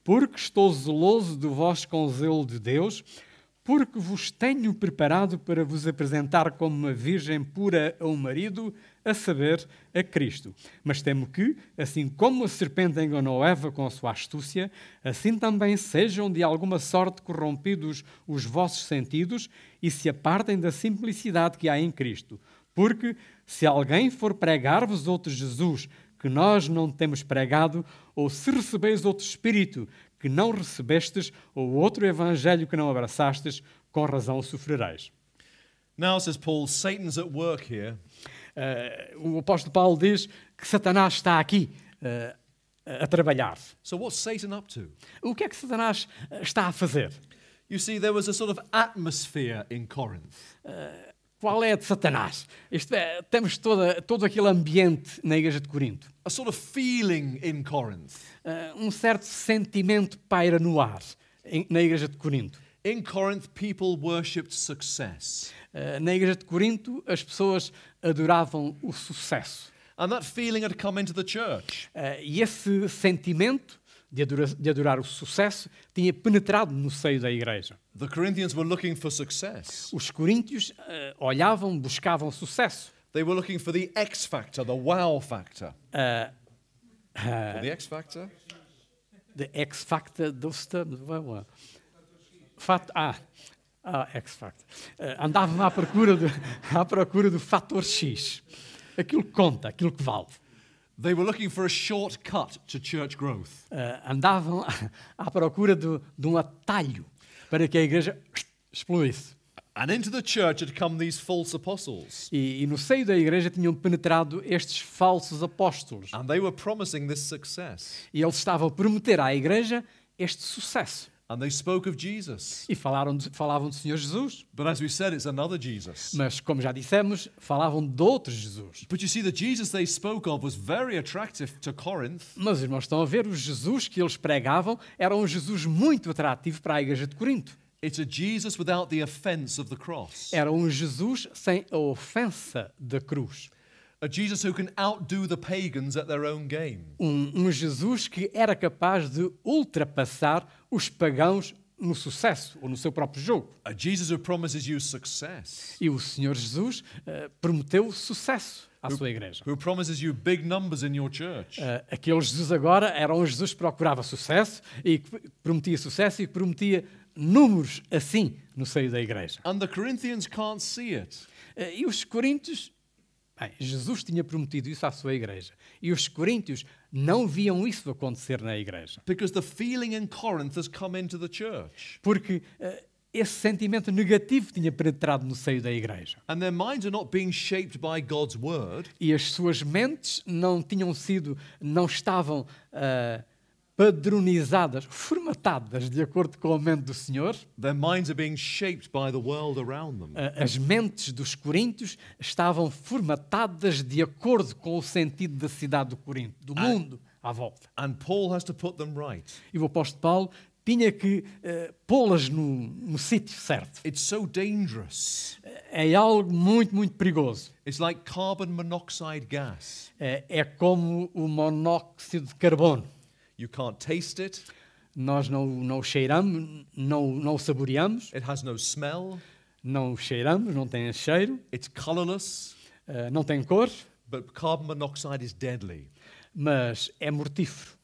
Porque estou zeloso do vosso com zelo de Deus, porque vos tenho preparado para vos apresentar como uma virgem pura a um marido, a saber, a Cristo. Mas temo que, assim como a serpente enganou Eva com a sua astúcia, assim também sejam de alguma sorte corrompidos os vossos sentidos e se apartem da simplicidade que há em Cristo. Porque, se alguém for pregar-vos outro Jesus que nós não temos pregado, ou se recebeis outro Espírito que não recebestes, ou outro Evangelho que não abraçastes, com razão sofrereis. Now, says Paul, Satan's at work here. O apóstolo Paulo diz que Satanás está aqui a trabalhar. So what's Satan up to? O que é que Satanás está a fazer? You see, there was a sort of atmosphere in Corinth. Qual é a de Satanás? Isto é, temos todo aquele ambiente na igreja de Corinto. A sort of feeling in Corinth. Um certo sentimento paira no ar na igreja de Corinto. In Corinth, people worshipped success. Na igreja de Corinto, as pessoas adoravam o sucesso. And that feeling had come into the church. E esse sentimento de adorar o sucesso tinha penetrado no seio da igreja. The Corinthians were looking for success. Os coríntios buscavam sucesso. They were looking for the X factor, the wow factor. The X factor? The X factor X factor. Andavam à procura do fator X. Aquilo que conta, aquilo que vale. They were looking for a shortcut to church growth. Andavam à procura de um atalho para que a igreja explodisse. And into the church had come these false apostles. E no seio da igreja tinham penetrado estes falsos apóstolos. And they were promising this success. E eles estavam a prometer à igreja este sucesso. And they spoke of Jesus. E falavam do Senhor Jesus. But as we said, it's another Jesus. Mas, como já dissemos, falavam de outro Jesus. But you see, the Jesus they spoke of was very attractive to Corinth. Mas, irmãos, estão a ver, o Jesus que eles pregavam era um Jesus muito atrativo para a igreja de Corinto. It's a Jesus without the offense of the cross. Era um Jesus sem a ofensa da cruz. A Jesus who can outdo the pagans at their own game. Um Jesus que era capaz de ultrapassar os pagãos no sucesso ou no seu próprio jogo. A Jesus who promises you success. E o Senhor Jesus prometeu sucesso à sua igreja. Who promises you big numbers in your church. Aquele Jesus agora era um Jesus que procurava sucesso e que prometia números assim no seio da igreja. And the Corinthians can't see it. E os coríntios, Jesus tinha prometido isso à sua igreja. E os coríntios não viam isso acontecer na igreja. Because the feeling in Corinth has come into the church. Porque esse sentimento negativo tinha penetrado no seio da igreja. And their minds are not being shaped by God's word. E as suas mentes não estavam padronizadas, formatadas de acordo com a mente do Senhor. Their minds are being shaped by the world around them. As mentes dos coríntios estavam formatadas de acordo com o sentido da cidade do Corinto, do mundo à volta. And Paul has to put them right. E o apóstolo Paulo tinha que pô-las no sítio certo. It's so dangerous. É algo muito, muito perigoso. It's like carbon monoxide gas. É como o monóxido de carbono. You can't taste it. Nós não o cheiramos, não o saboreamos. It has no smell. Não o cheiramos, não tem cheiro. It's colorless. Não tem cor. But carbon monoxide is deadly. Mas é mortífero.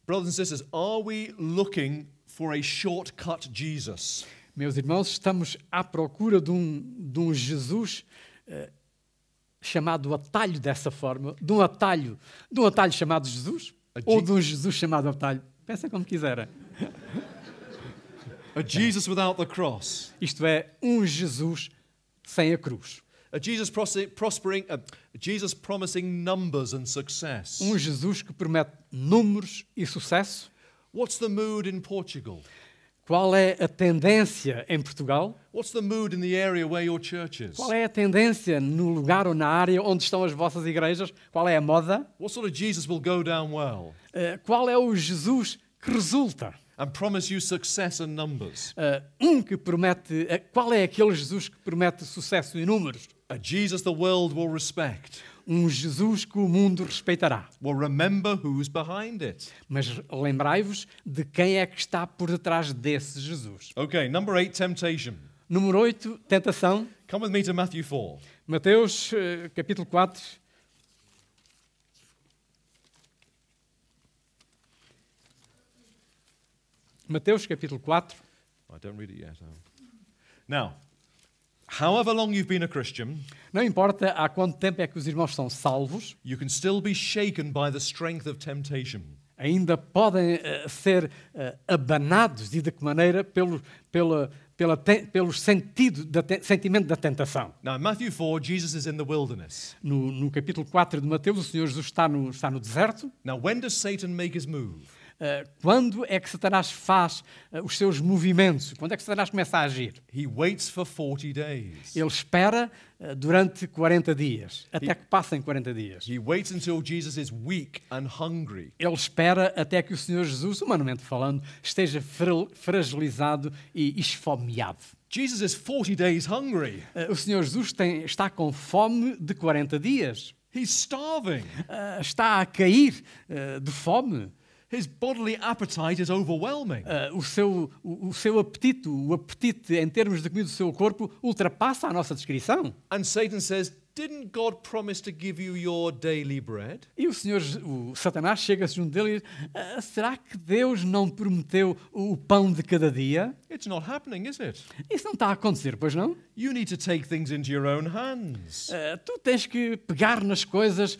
Brothers and sisters, are we looking for a shortcut Jesus? Meus irmãos, estamos à procura de um Jesus chamado atalho dessa forma, de um atalho chamado Jesus, ou de um Jesus chamado atalho. Pensem como quiserem. A Jesus without the cross. Isto é, um Jesus sem a cruz. A Jesus Jesus promising numbers and success. Um Jesus que promete números e sucesso. What's the mood in Portugal? Qual é a tendência em Portugal? What's the mood in the area where your church is? Qual é a tendência no lugar ou na área onde estão as vossas igrejas? Qual é a moda? What sort of Jesus will go down well? Qual é o Jesus que resulta? And promise you success and numbers. Que promete. Qual é aquele Jesus que promete sucesso e números? A Jesus the world will respect. Um Jesus que o mundo respeitará. Well, remember who's behind it. Mas lembrai-vos de quem é que está por detrás desse Jesus. Okay, number 8, temptation. Número 8, tentação. Come with me to Matthew 4. Mateus, capítulo 4. Mateus, capítulo 4. I don't read it yet. Now, however long you've been a Christian, não importa há quanto tempo é que os irmãos são salvos, you can still be shaken by the strength of temptation. Ainda podem ser abanados, e de que maneira? Pelo sentimento da tentação. Now, in Matthew 4, Jesus is in the wilderness. No capítulo 4 de Mateus, o Senhor Jesus está no deserto. Now, when does Satan make his move? Quando é que Satanás faz os seus movimentos? Quando é que Satanás começa a agir? He waits for 40 days. Ele espera durante 40 dias, até que passem 40 dias. He waits until Jesus is weak and hungry. Ele espera até que o Senhor Jesus, humanamente falando, esteja fragilizado e esfomeado. Jesus is 40 days hungry. O Senhor Jesus está com fome de 40 dias. He's starving. Está a cair de fome. His bodily appetite is overwhelming. O seu apetite, o apetite em termos de comida do seu corpo, ultrapassa a nossa descrição. And Satan says, "Didn't God promise to give you your daily bread?" E o Satanás chega-se junto dele e diz, será que Deus não prometeu o pão de cada dia? It's not happening, is it? Isso não está a acontecer, pois não? You need to take things into your own hands. Tu tens que pegar nas coisas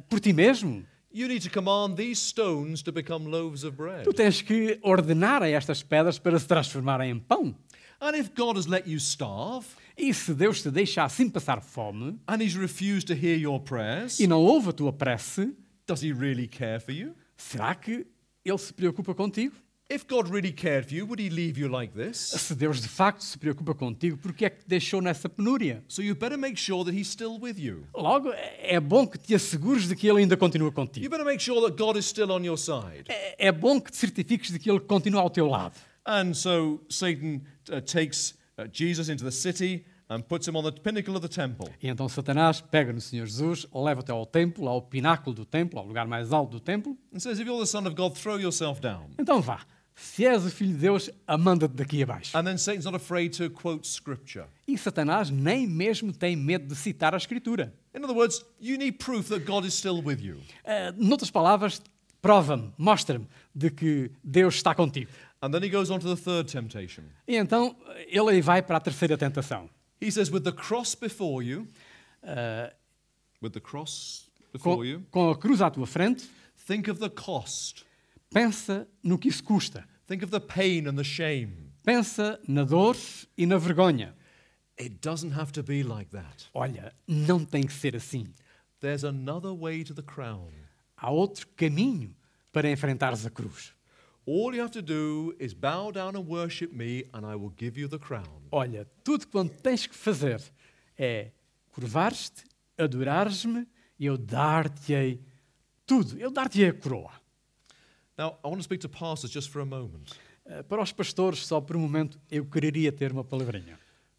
por ti mesmo. You need to command these stones to become loaves of bread. Tu tens que ordenar a estas pedras para se transformarem em pão. And if God has let you starve, e se Deus te deixa assim passar fome, and He's refused to hear your prayers, e não ouve a tua prece, does He really care for you? será que Ele se preocupa contigo. If God really cared for you, would he leave you like this? Se Deus de facto se preocupa contigo, por que é que te deixou nessa penúria? So you better make sure that he's still with you. Logo, é bom que te assegures de que ele ainda continua contigo. You better make sure that God is still on your side. É bom que te certifiques de que ele continua ao teu lado. And so Satan takes Jesus into the city and puts him on the pinnacle of the temple. E então Satanás pega no Senhor Jesus, leva-te ao templo, ao pináculo do templo, ao lugar mais alto do templo. And says, if you're the son of God, throw yourself down. Então vá. Se és o filho de Deus, manda-te daqui abaixo. And then Satan's not afraid to quote scripture. E Satanás nem mesmo tem medo de citar a Escritura. In other words, you need proof that God is still with you. Noutras palavras, prova-me, mostra-me de que Deus está contigo. And then he goes on to the third temptation. E então ele aí vai para a terceira tentação. He says, with the cross before you, with the cross before you, com a cruz à tua frente, think of the cost. Pensa no que isso custa. Think of the pain and the shame. Pensa na dor e na vergonha. It doesn't have to be like that. Olha, não tem que ser assim. There's another way to the crown. Há outro caminho para enfrentares a cruz. All you have to do is bow down and worship me and I will give you the crown. Olha, tudo quanto tens que fazer é curvar-te, adorares-me e eu dar-te-ei tudo. Eu dar-te-ei a coroa. Now, I want to speak to pastors just for a moment. Para os pastores, só por um momento, eu quereria ter uma palavrinha.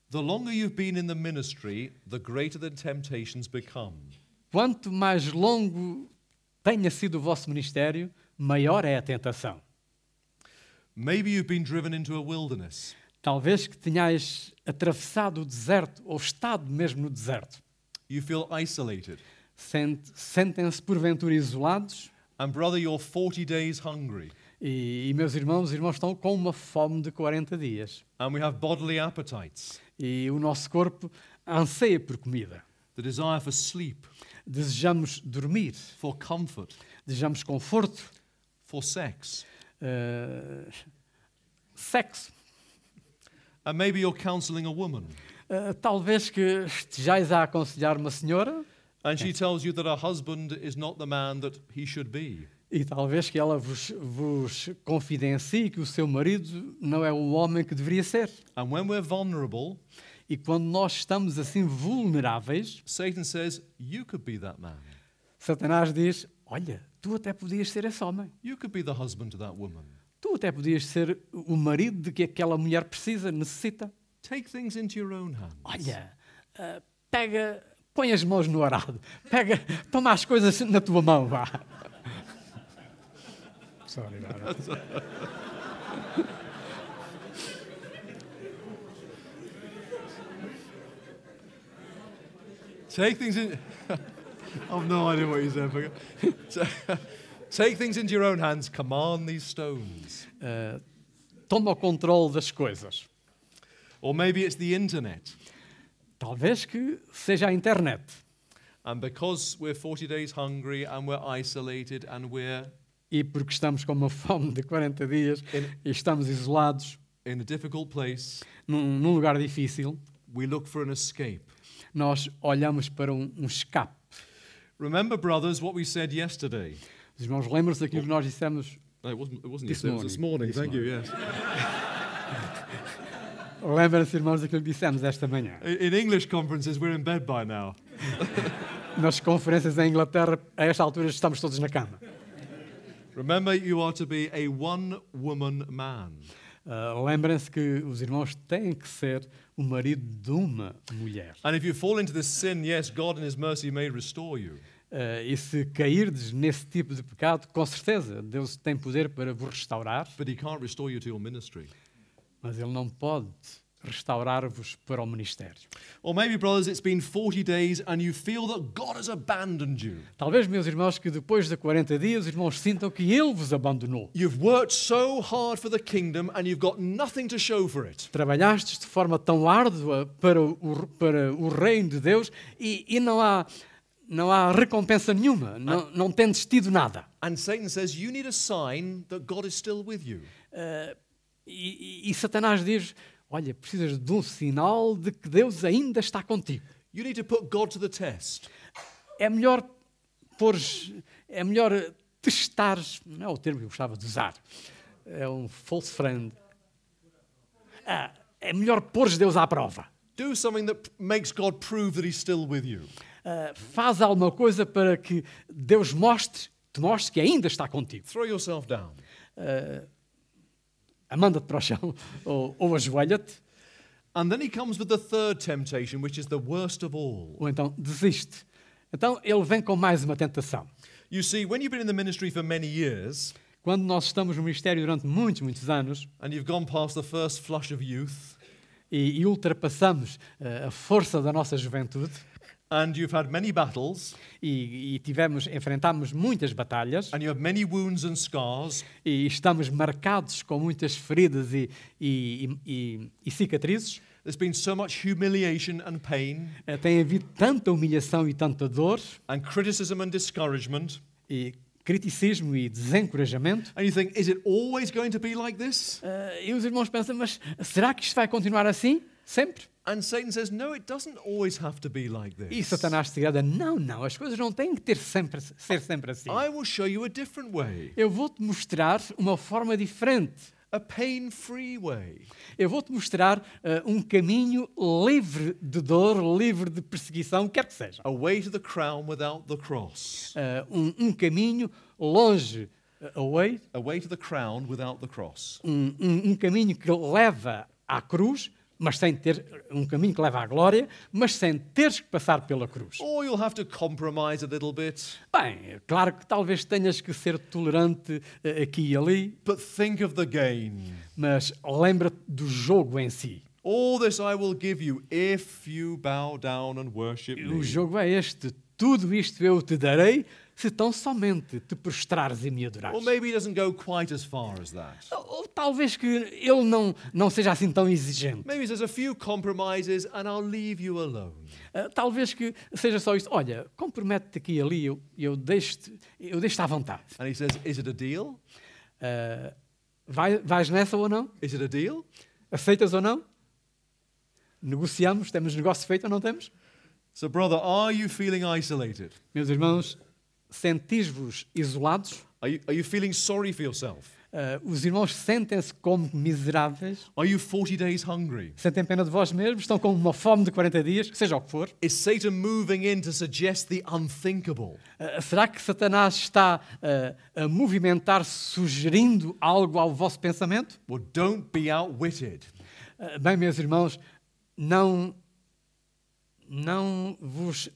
The longer you've been in the ministry, the greater the temptations become. Quanto mais longo tenha sido o vosso ministério, maior é a tentação. Maybe you've been driven into a wilderness. Talvez que tenhais atravessado o deserto ou estado mesmo no deserto. You feel isolated. Sentem-se porventura isolados. And brother, you're 40 days hungry. E meus irmãos estão com uma fome de 40 dias. And we have bodily appetites. E o nosso corpo anseia por comida. The desire for sleep. Desejamos dormir. For comfort. Desejamos conforto. For sex. Sexo. And maybe you're counseling a woman. Talvez que estejais a aconselhar uma senhora. And she tells you that her husband is not the man that he should be. E talvez que ela vos confidencie que o seu marido não é o homem que deveria ser. And when we're vulnerable, e quando nós estamos assim vulneráveis, Satan says, you could be that man. Satanás diz, olha, tu até podias ser esse homem. You could be the husband to that woman. Tu até podias ser o marido de que aquela mulher precisa, necessita. Take things into your own hands. Olha, põe as mãos no arado. Toma as coisas na tua mão, vá. Sorry, Take things in... I've no idea what you said. Take things into your own hands. Command these stones. Toma o controle das coisas. Or maybe it's the internet. Talvez que seja a internet. And because we're 40 days hungry and we're isolated and we're... E porque estamos com uma fome de 40 dias e estamos isolados in a difficult place, num lugar difícil, we look for an escape. Nós olhamos para um escape. Remember, brothers, what we said yesterday. Os irmãos, lembram-se daquilo que nós dissemos? No, it wasn't yesterday. It was this morning. Thank you. Yes. Lembram-se, irmãos, daquilo que dissemos esta manhã? In English conferences, we're in bed by now. Nas conferências em Inglaterra, a esta altura estamos todos na cama. Remember, you are to be a one-woman man. Lembrem-se que os irmãos têm que ser o marido de uma mulher. And if you fall into this sin, yes, God in His mercy may restore you. E se cairdes nesse tipo de pecado, com certeza Deus tem poder para vos restaurar. But He can't restore you to your ministry. Mas Ele não pode restaurar-vos para o ministério. Or maybe, brothers, it's been 40 days and you feel that God has abandoned you. Talvez, meus irmãos, que depois de 40 dias, os irmãos sintam que Ele vos abandonou. You've worked so hard for the kingdom and you've got nothing to show for it. Trabalhastes de forma tão árdua para o reino de Deus e não há recompensa nenhuma. Não tendes tido nada. And Satan says you need a sign that God is still with you. E Satanás diz, olha, precisas de um sinal de que Deus ainda está contigo. You need to put God to the test. É melhor testares, não é o termo que eu gostava de usar, é um false friend. É melhor pôres Deus à prova. Do something that makes God prove that he's still with you. Faz alguma coisa para que Deus te mostre que ainda está contigo. Throw yourself down. Manda-te para o chão ou ajoelha-te. And then he comes with the third temptation, which is the worst of all. Ou então desiste. Então ele vem com mais uma tentação. You see, when you've been in the ministry for many years, Quando nós estamos no ministério durante muitos anos and you've gone past the first flush of youth, e ultrapassamos a força da nossa juventude and you've had many battles, e enfrentámos muitas batalhas and you have many wounds and scars, e estamos marcados com muitas feridas e cicatrizes, there's been so much humiliation and pain, tem havido tanta humilhação e tanta dor and criticism and discouragement, e criticismo e desencorajamento. and you think, is it always going to be like this? E os irmãos pensam, mas será que isto vai continuar assim? Sempre? And Satan says, no, it doesn't always have to be like E this. Satanás te agrada, não, as coisas não têm que ser sempre assim. I will show you a different way, Eu vou-te mostrar uma forma diferente. a pain-free way. Eu vou-te mostrar um caminho livre de dor, livre de perseguição, quer que seja. A way to the crown without the cross. Um caminho longe, A way to the crown without the cross. um caminho que leva à cruz, mas sem ter um caminho que leva à glória, mas sem teres que passar pela cruz. Or you'll have to compromise a little bit. Bem, claro que talvez tenhas que ser tolerante aqui e ali, But think of the gain. mas lembra-te do jogo em si. All this I will give you if you bow down and worship O me. jogo é este. Tudo isto eu te darei se tão somente te prostrares e me adorares. Or maybe he doesn't go quite as far as that. Ou talvez que ele não seja assim tão exigente. Maybe he says a few compromises and I'll leave you alone. Talvez que seja só isto. Olha, compromete-te aqui e ali, eu deixo-te à vontade. And he says, is it a deal? Vais nessa ou não? Is it a deal? Aceitas ou não? Negociamos? Temos negócio feito ou não temos? So, brother, are you feeling isolated? Meus irmãos, sentis-vos isolados? Are you feeling sorry for yourself? Os irmãos sentem-se como miseráveis? Are you 40 days hungry? Sentem pena de vós mesmos? Estão com uma fome de 40 dias? Seja o que for? Is Satan moving in to suggest the unthinkable? Será que Satanás está a movimentar-se sugerindo algo ao vosso pensamento? Well, don't be outwitted. Bem, meus irmãos, não vos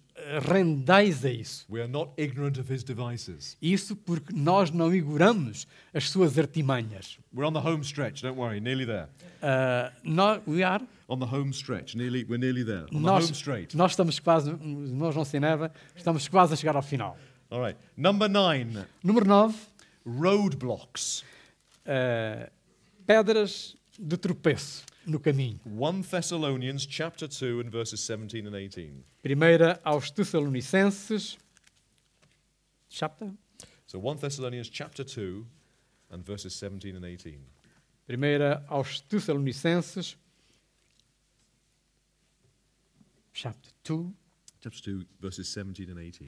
rendeis a isso. We are not ignorant of his devices. Isso porque nós não ignoramos as suas artimanhas. We're on the home stretch, don't worry, nearly there. We are. On the home stretch, we're nearly there. On the home straight. Nós estamos quase, os irmãos não se enervam, estamos quase a chegar ao final. All right. Number 9, Número 9, roadblocks. pedras de tropeço no caminho. 1 Thessalonians chapter 2 and verses 17 and 18. Primeira aos Tessalonicenses, chapter? So 1 Thessalonians chapter 2 and verses 17 and 18. Primeira aos Tessalonicenses, chapter 2, Chapter 2, verses 17 and 18.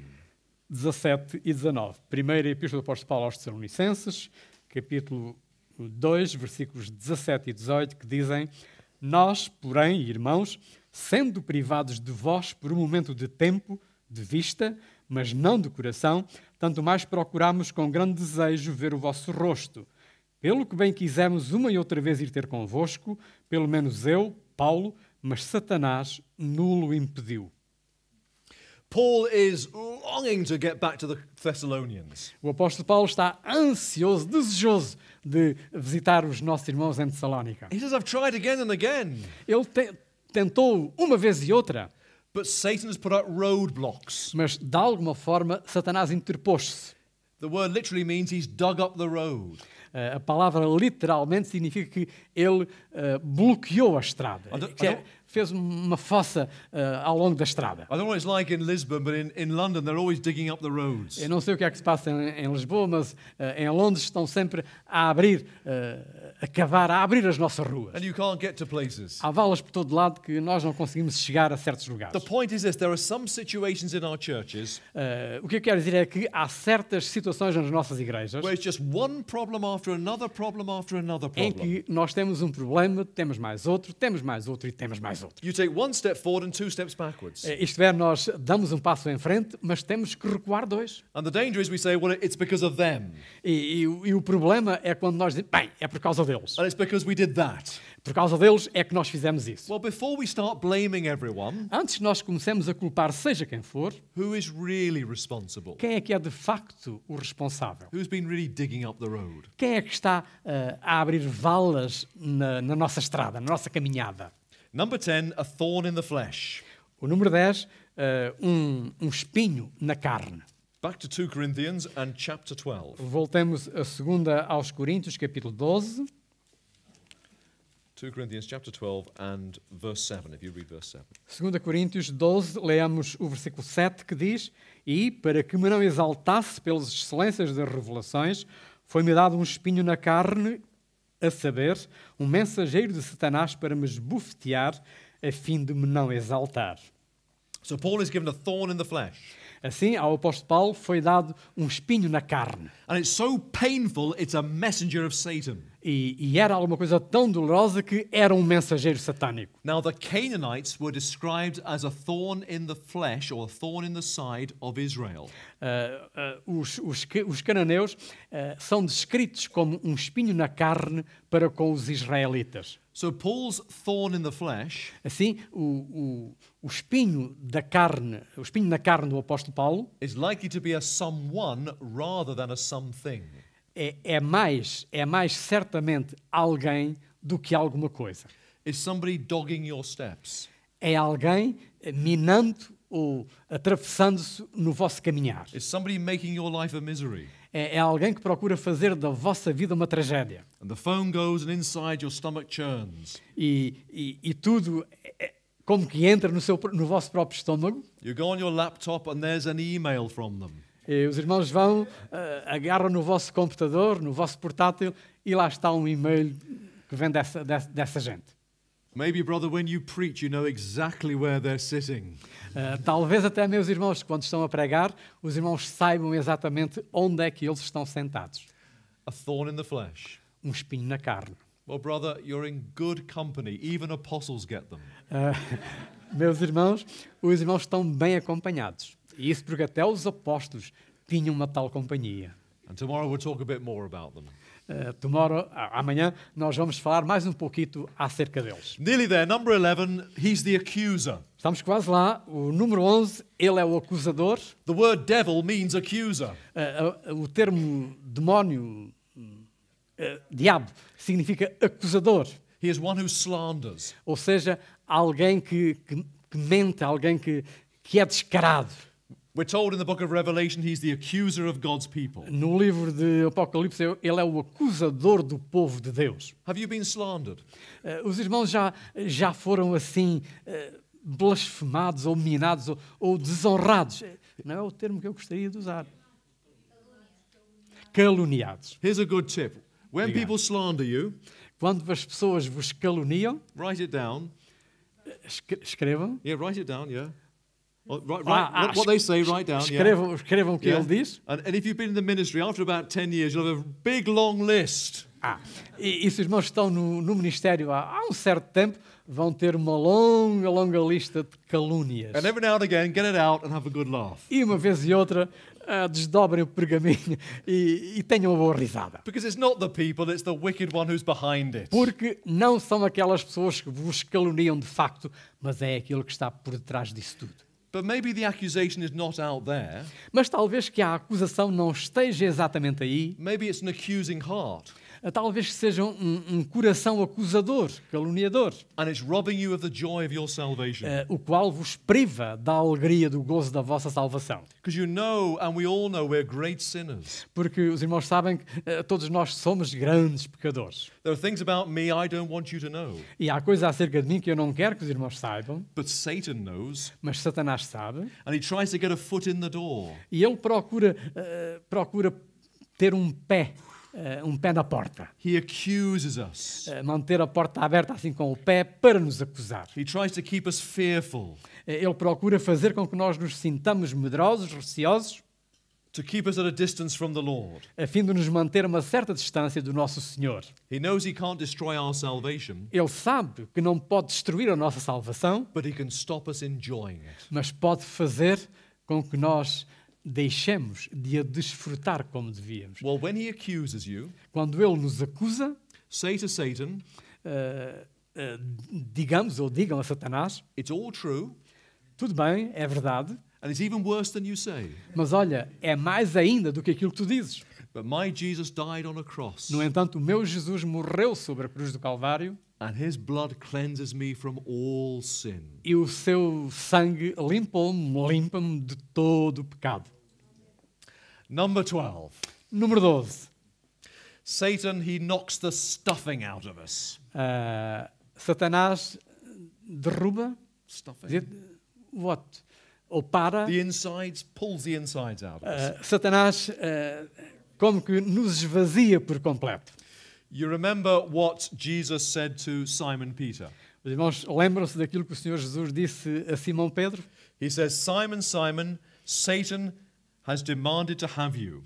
17 e 19. Primeira Epístola do Apóstolo Paulo aos Tessalonicenses, capítulo 2, versículos 17 e 18, que dizem: Nós, porém, irmãos, sendo privados de vós por um momento de tempo, de vista, mas não de coração, tanto mais procuramos com grande desejo ver o vosso rosto. Pelo que bem quisemos uma e outra vez ir ter convosco, pelo menos eu, Paulo, mas Satanás nulo impediu. Paul is longing to get back to the Thessalonians. O apóstolo Paulo está ansioso, desejoso de visitar os nossos irmãos em Tessalónica. He says, I've tried again and again. Ele tentou uma vez e outra, But Satan has put up roadblocks. mas de alguma forma Satanás interpôs-se. The word literally means he's dug up the road. A palavra literalmente significa que ele bloqueou a estrada. fez uma fossa ao longo da estrada. I don't know what it's like in Lisbon, but in London they're always digging up the roads. Eu não sei o que é que se passa em Lisboa, mas em Londres estão sempre a abrir, a cavar, a abrir as nossas ruas. And you can't get to places. Há valas por todo lado que nós não conseguimos chegar a certos lugares. The point is this, there are some situations in our churches O que eu quero dizer é que há certas situações nas nossas igrejas where it's just one problem after another problem after another em problem. que nós temos um problema, temos mais outro e temos mais outro. You take one step forward and two steps backwards. Isto é, nós damos um passo em frente, mas temos que recuar dois. And the danger is we say, well, it's because of them. E o problema é quando nós dizemos, bem, é por causa deles. And it's because we did that. Por causa deles é que nós fizemos isso. Well, before we start blaming everyone, Antes que nós comecemos a culpar seja quem for, who is really responsible? quem é que é de facto o responsável? Who's been really digging up the road? Quem é que está a abrir valas na nossa estrada, na nossa caminhada? Number 10, a thorn in the flesh. O número 10, um espinho na carne. Back to 2 Corinthians and chapter 12. Voltemos a 2 aos Coríntios, capítulo 12. 2 Corinthians chapter 12 and verse 7, if you read verse 7. 2 Coríntios 12, leamos o versículo 7 que diz: E, para que me não exaltasse pelas excelências das revelações, foi-me dado um espinho na carne, a saber, um mensageiro de Satanás para me esbofetear, a fim de me não exaltar. So Paul is given a thorn in the flesh. Assim, ao apóstolo Paulo foi dado um espinho na carne. And it's so painful, it's a messenger of Satan. E era alguma coisa tão dolorosa que era um mensageiro satânico. Now, the Canaanites were described as a thorn in the flesh or a thorn in the side of Israel. Os cananeus são descritos como um espinho na carne para com os israelitas. So Paul's thorn in the flesh Assim, o espinho da carne, o espinho na carne do apóstolo Paulo is likely to be a someone rather than a something. é mais certamente alguém do que alguma coisa. Is somebody dogging your steps? É alguém minando ou atravessando-se no vosso caminhar. Is somebody making your life a misery? É alguém que procura fazer da vossa vida uma tragédia. And the phone goes and inside your stomach churns. E tudo como que entra no vosso próprio estômago. You go on your laptop and there's an email from them. E os irmãos vão, agarram no vosso computador, no vosso portátil, e lá está um e-mail que vem dessa gente. Maybe, brother, when you preach, you know exactly where they're sitting. Talvez até, meus irmãos, quando estão a pregar, os irmãos saibam exatamente onde é que eles estão sentados. A thorn in the flesh. Um espinho na carne. Well, brother, you're in good company. Even apostles get them. Meus irmãos, os irmãos estão bem acompanhados. E isso porque até os apóstolos tinham uma tal companhia. And tomorrow we'll talk a bit more about them. Amanhã nós vamos falar mais um pouquinho acerca deles. Nearly there. Number 11, he's the accuser. Estamos quase lá. O número 11, ele é o acusador. The word devil means accuser. O termo demónio, diabo, significa acusador. He is one who slanders. Ou seja, alguém que mente, alguém que é descarado. We're told in the book of Revelation he's the accuser of God's people. No livro de Apocalipse, ele é o acusador do povo de Deus. Have you been slandered? Os irmãos já foram assim blasfemados ou minados ou desonrados. Não é o termo que eu gostaria de usar. Caluniados. Here's a good tip. When Obrigado. people slander you, Quando as pessoas vos caluniam, write it down. escrevam. Yeah, write it down, yeah. What they say, write down, yeah. Escrevam o que Yeah. ele diz. And if you've been in the ministry, after about 10 years, you'll have a big, long list. E se os irmãos estão no ministério há um certo tempo, vão ter uma longa lista de calúnias. And every now and again, get it out and have a good laugh. E uma vez e outra, desdobrem o pergaminho e tenham uma boa risada. Because it's not the people, it's the wicked one who's behind it. Porque não são aquelas pessoas que vos caluniam de facto, mas é aquilo que está por detrás disso tudo. But maybe the accusation is not out there. Mas talvez que a acusação não esteja exatamente aí. Maybe it's an accusing heart. talvez seja um coração acusador, caluniador, and it's robbing you of the joy of your salvation. o qual vos priva da alegria, do gozo da vossa salvação. Because you know, and we all know, we're great sinners. Porque os irmãos sabem que todos nós somos grandes pecadores. There are things about me I don't want you to know, E há coisas acerca de mim que eu não quero que os irmãos saibam, but Satan knows, mas Satanás sabe, and he tries to get a foot in the door. e ele procura ter um pé na porta. He accuses us. Manter a porta aberta assim com o pé para nos acusar. He tries to keep us fearful, Ele procura fazer com que nós nos sintamos medrosos, receosos, to keep us at a distance from the Lord. a fim de nos manter a uma certa distância do nosso Senhor. He knows he can't destroy our salvation, Ele sabe que não pode destruir a nossa salvação, but he can stop us enjoying it. mas pode fazer com que nós deixemos de a desfrutar como devíamos. Well, when he accuses you, Quando Ele nos acusa, say to Satan, digam a Satanás, it's all true, tudo bem, é verdade, and it's even worse than you say. mas olha, é mais ainda do que aquilo que tu dizes. But my Jesus died on a cross, No entanto, o meu Jesus morreu sobre a cruz do Calvário and his blood cleanses me from all sin. e o seu sangue limpa-me de todo o pecado. Number 12. Número 12. Satan, he knocks the stuffing out of us. Satanás derruba, Stuffing? what? Ou para. The insides, pulls the insides out of us. Satanás como que nos esvazia por completo. You remember what Jesus said to Simon Peter? Os irmãos lembram-se daquilo que o Senhor Jesus disse a Simão Pedro? He says, Simon, Simon, Satan has demanded to have you.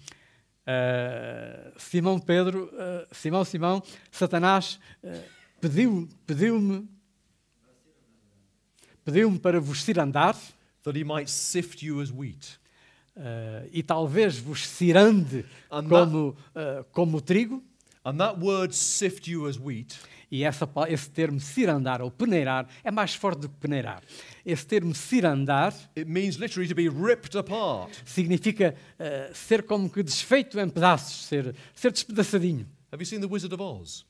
Simão Pedro, Simão, Satanás pediu-me para vos cirandar, that he might sift you as wheat. e talvez vos cirande como trigo. And that word sift you as wheat E esse termo cirandar ou peneirar é mais forte do que peneirar. Esse termo cirandar it means literally to be ripped apart. significa ser como que desfeito em pedaços, ser despedaçadinho. Have you seen The Wizard of Oz?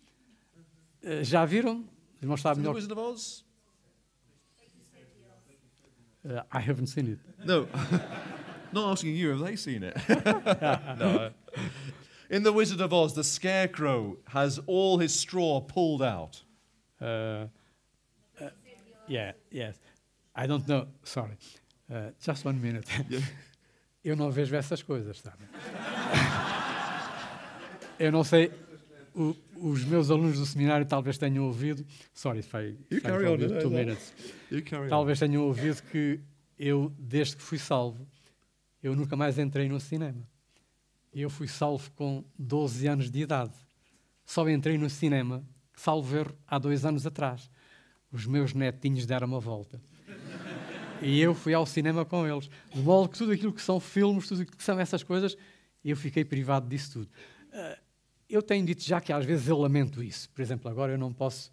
Já viram? Os irmãos sabem The melhor. Wizard of Oz? I haven't seen it. No. Not asking you, have they seen it? No. In The Wizard of Oz, the scarecrow has all his straw pulled out. Yes. I don't know. Sorry. Just 1 minute. Yeah. Eu não vejo essas coisas, sabe? Eu não sei. Os meus alunos do seminário talvez tenham ouvido. Sorry, You carry on, 2 minutes. You carry on. Talvez tenham ouvido que eu, desde que fui salvo, eu nunca mais entrei no cinema. Eu fui salvo com 12 anos de idade. Só entrei no cinema, salvo erro, há 2 anos atrás. Os meus netinhos deram uma volta. E eu fui ao cinema com eles. De modo que tudo aquilo que são filmes, tudo aquilo que são essas coisas, eu fiquei privado disso tudo. Eu tenho dito já que às vezes eu lamento isso. Por exemplo, agora eu não posso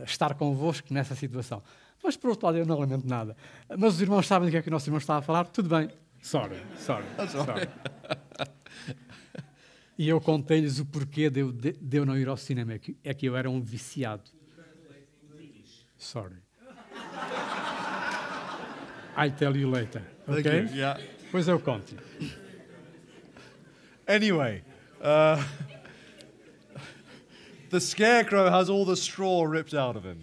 estar convosco nessa situação. Mas, por outro lado, eu não lamento nada. Mas os irmãos sabem do que é que o nosso irmão está a falar? Tudo bem. Sorry. E eu contei-lhes o porquê de eu não ir ao cinema. É que eu era um viciado. Sorry. I'll tell you later. Thank Ok? you. Yeah. Pois eu conto. Anyway, the scarecrow has all the straw ripped out of him.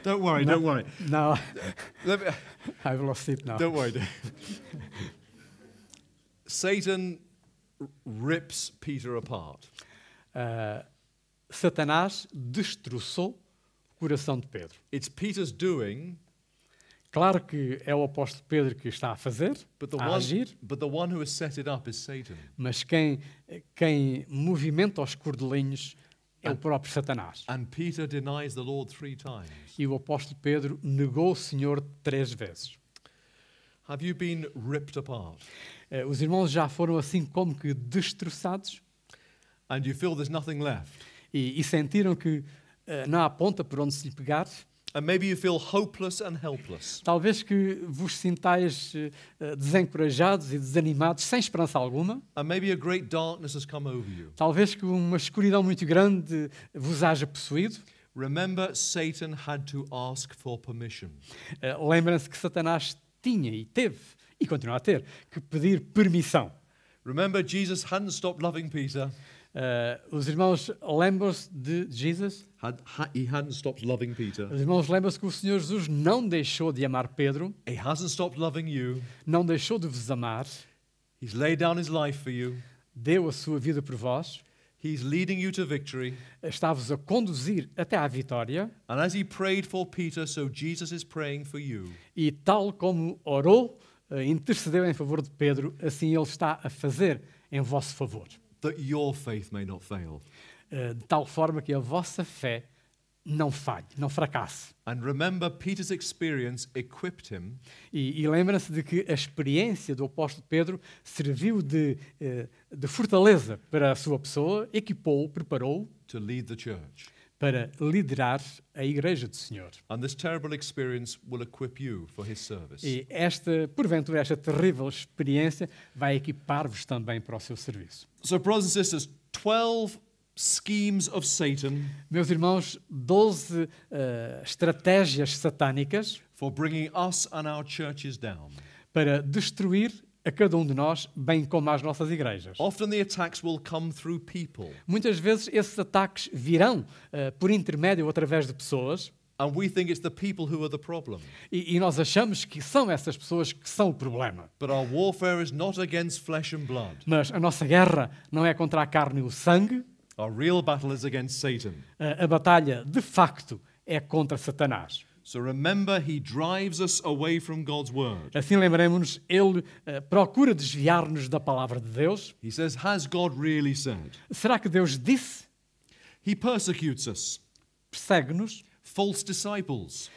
Don't worry. Now, Let me, I've lost it now. don't worry. Satan rips Peter apart. Satanás destroçou o coração de Pedro. It's Peter's doing, Claro que é o apóstolo Pedro que está a fazer, a agir, but the one who has set it up is Satan. mas quem movimenta os cordelinhos é o próprio Satanás. And Peter denies the Lord 3 times. E o apóstolo Pedro negou o Senhor 3 vezes. Have you been ripped apart? Os irmãos já foram assim como que destroçados And you feel there's nothing left? e sentiram que não há ponta por onde se lhe pegar? And maybe you feel hopeless and helpless. Talvez que vos sintais desencorajados e desanimados, sem esperança alguma. And maybe a great darkness has come over you. Talvez que uma escuridão muito grande vos haja possuído. Remember, Satan had to ask for permission. Lembrem-se que Satanás tinha e teve, e continua a ter, que pedir permissão. Remember, Jesus hadn't stopped loving Peter. Os irmãos lembram-se de Jesus? He hadn't stopped loving Peter. Os irmãos lembram-se que o Senhor Jesus não deixou de amar Pedro, He hasn't stopped loving you. não deixou de vos amar, He's laid down his life for you. deu a sua vida por vós, He's leading you to victory. está-vos a conduzir até à vitória, And as he prayed for Peter, so Jesus is praying for you. e tal como orou, intercedeu em favor de Pedro, assim ele está a fazer em vosso favor. That your faith may not fail. De tal forma que a vossa fé não falhe, não fracasse. And remember, Peter's experience equipped him E lembrem-se de que a experiência do apóstolo Pedro serviu de fortaleza para a sua pessoa, equipou-o, preparou-o to lead the church. para liderar a Igreja do Senhor. And this terrible experience will equip you for his service. E porventura, esta terrível experiência vai equipar-vos também para o seu serviço. So, brothers and sisters, 12 schemes of Satan Meus irmãos, 12 estratégias satânicas for bringing us and our churches down. para destruir a cada um de nós, bem como às nossas igrejas. Often the attacks will come through people, Muitas vezes esses ataques virão por intermédio ou através de pessoas, and we think it's the people who are the problem. e nós achamos que são essas pessoas que são o problema. But our warfare is not against flesh and blood. Mas a nossa guerra não é contra a carne e o sangue, Our real battle is against Satan. a batalha de facto é contra Satanás. So remember, he drives us away from God's word. Assim lembremos-nos, ele procura desviar-nos da palavra de Deus. He says, has God really said? Será que Deus disse? He persecutes us. Persegue-nos. False disciples,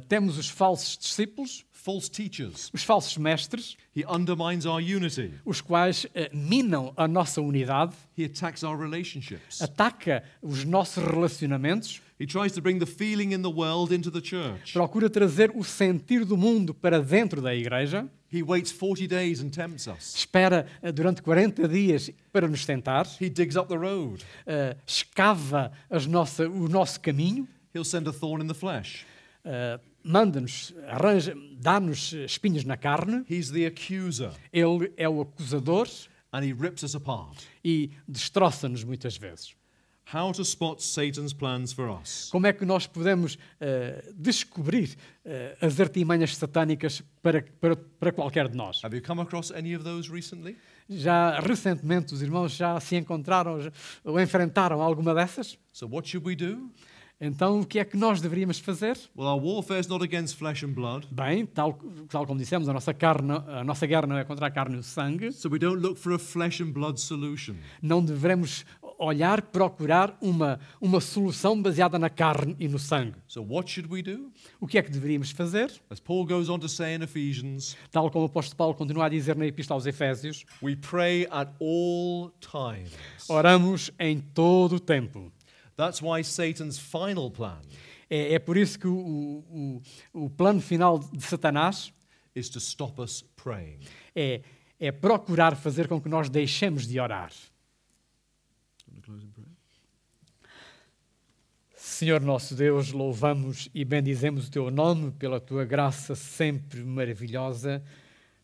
Temos os falsos discípulos, false teachers. os falsos mestres, He undermines our unity. os quais minam a nossa unidade, He attacks our relationships. ataca os nossos relacionamentos, He tries to bring the feeling in the world into the church. procura trazer o sentir do mundo para dentro da igreja, He waits 40 days and tempts us. espera durante 40 dias para nos tentar, He digs up the road. escava o nosso caminho, He'll send a thorn in the flesh. manda-nos, dá-nos espinhos na carne, He's the accuser, ele é o acusador and he rips us apart. e destroça-nos muitas vezes. How to spot Satan's plans for us. Como é que nós podemos descobrir as artimanhas satânicas para qualquer de nós? Have you come across any of those recently? Já recentemente os irmãos já se encontraram ou enfrentaram alguma dessas? So what should we do? Então o que é que nós deveríamos fazer? Well, our warfare is not against flesh and blood, Bem, tal como dissemos, a nossa guerra não é contra a carne e o sangue. so we don't look for a flesh and blood solution. Não devemos procurar uma solução baseada na carne e no sangue. So what should we do? O que é que deveríamos fazer? As Paul goes on to say in Ephesians, Tal como o apóstolo Paulo continua a dizer na Epístola aos Efésios, we pray at all times. oramos em todo o tempo. That's why Satan's final plan É por isso que o plano final de Satanás is to stop us praying. é procurar fazer com que nós deixemos de orar. Senhor nosso Deus, louvamos e bendizemos o Teu nome pela Tua graça sempre maravilhosa,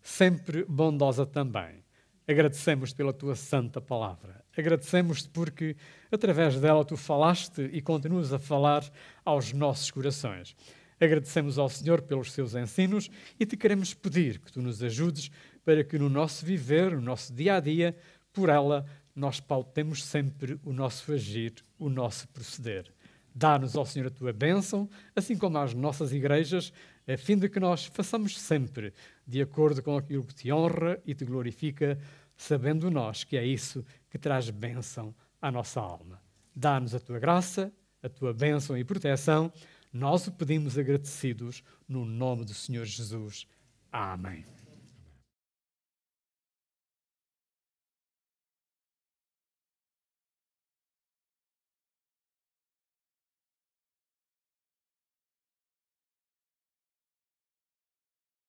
sempre bondosa também. Agradecemos pela Tua santa palavra. Agradecemos-te porque, através dela, Tu falaste e continuas a falar aos nossos corações. Agradecemos ao Senhor pelos Seus ensinos e Te queremos pedir que Tu nos ajudes para que no nosso viver, no nosso dia-a-dia, por ela, nós pautemos sempre o nosso agir, o nosso proceder. Dá-nos, ó Senhor, a Tua bênção, assim como às nossas igrejas, a fim de que nós façamos sempre de acordo com aquilo que Te honra e Te glorifica, sabendo nós que é isso que traz bênção à nossa alma. Dá-nos a Tua graça, a Tua bênção e proteção. Nós o pedimos agradecidos no nome do Senhor Jesus. Amém.